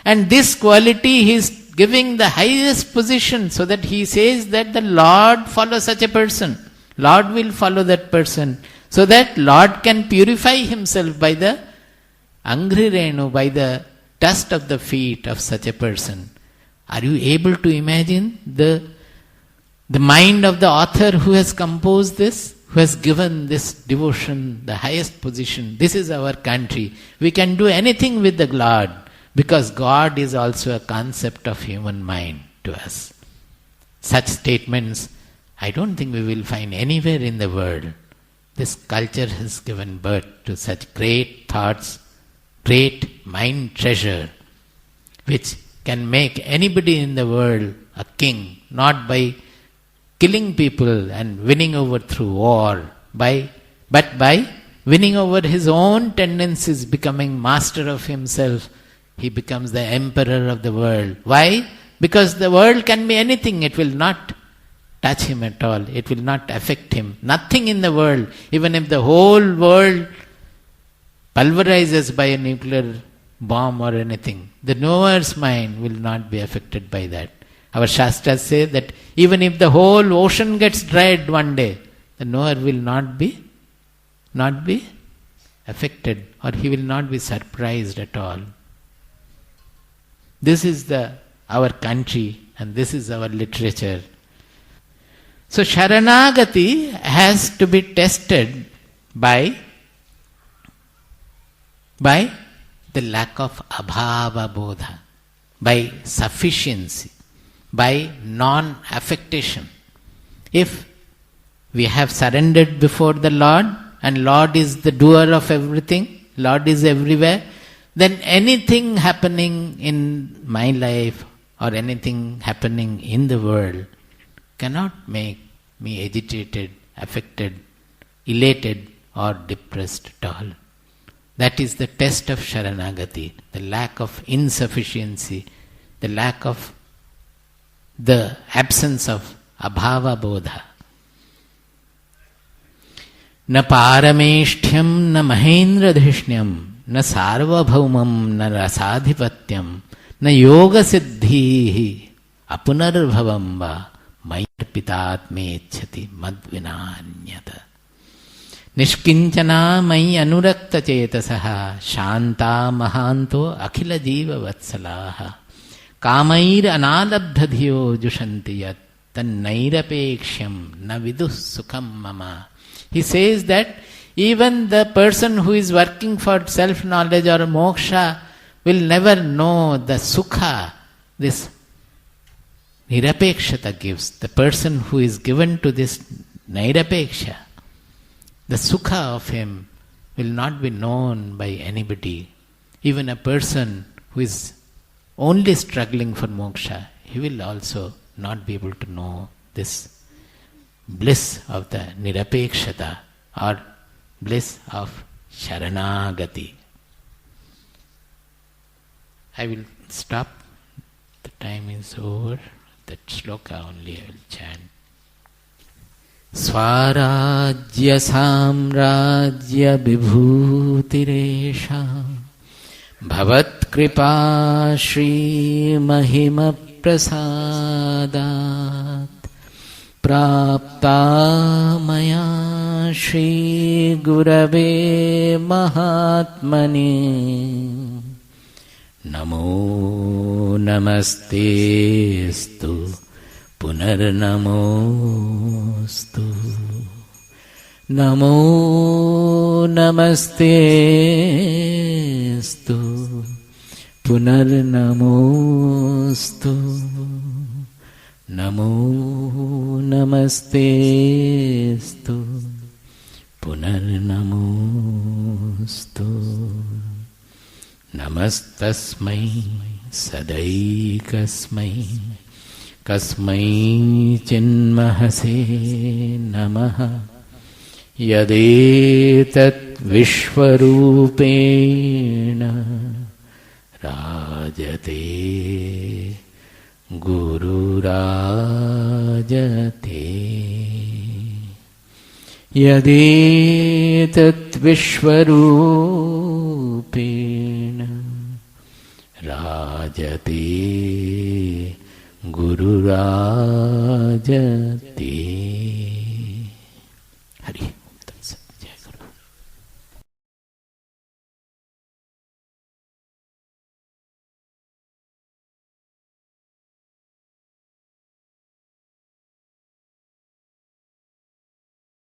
And this quality he is giving the highest position, so that he says that the Lord follows such a person. Lord will follow that person, so that Lord can purify himself by the Angri Renu, by the dust of the feet of such a person. Are you able to imagine the mind of the author who has composed this, who has given this devotion the highest position? This is our country. We can do anything with the Lord, because God is also a concept of human mind to us. Such statements, I don't think we will find anywhere in the world. This culture has given birth to such great thoughts, great mind treasure, which can make anybody in the world a king, not by killing people and winning over through war, but by winning over his own tendencies, becoming master of himself. He becomes the emperor of the world. Why? Because the world can be anything. It will not touch him at all. It will not affect him. Nothing in the world. Even if the whole world pulverizes by a nuclear bomb or anything, the knower's mind will not be affected by that. Our Shastras say that even if the whole ocean gets dried one day, the knower will not be affected, or he will not be surprised at all. This is our country, and this is our literature. So Sharanaagati has to be tested by the lack of abhava bodha, by sufficiency, by non-affectation. If we have surrendered before the Lord, and Lord is the doer of everything, Lord is everywhere, then anything happening in my life or anything happening in the world cannot make me agitated, affected, elated or depressed at all. That is the test of Sharanaagati, the lack of insufficiency, the absence of abhava bodha. Na parameshtyam na mahendra dhishnyam na sarvabhaumam na rasadhipatyam na yoga siddhi apunarbhavam va mayarpitatmechati madvinanyata. Nishkinchana mai anurakta chetasaha shanta mahanto akhila jiva vatsalaha kamair analabdha dhiyo jushanti yat tannairapeksham na vidus sukham mama. He says that even the person who is working for self-knowledge or moksha will never know the sukha this nirapekshata gives. The person who is given to this nirapeksha, the sukha of him will not be known by anybody. Even a person who is only struggling for moksha, he will also not be able to know this bliss of the nirapekshata or bliss of Sharanaagati. I will stop. The time is over. That shloka only I will chant. Swarajya samrajya vibhutiresha bhavat kripa shri mahima prasadat prapta maya shri gurave mahatmane namo namastestu punarnamostu namo namastestu punarnamostu namo namastestu punarnamostu. Namastasmai sadaikasmai kasmai chinmahase namaha yadetat vishvarupena rajate guru rajate. यदेतत् विश्वरूपेण राजते गुरुराजते। Hari.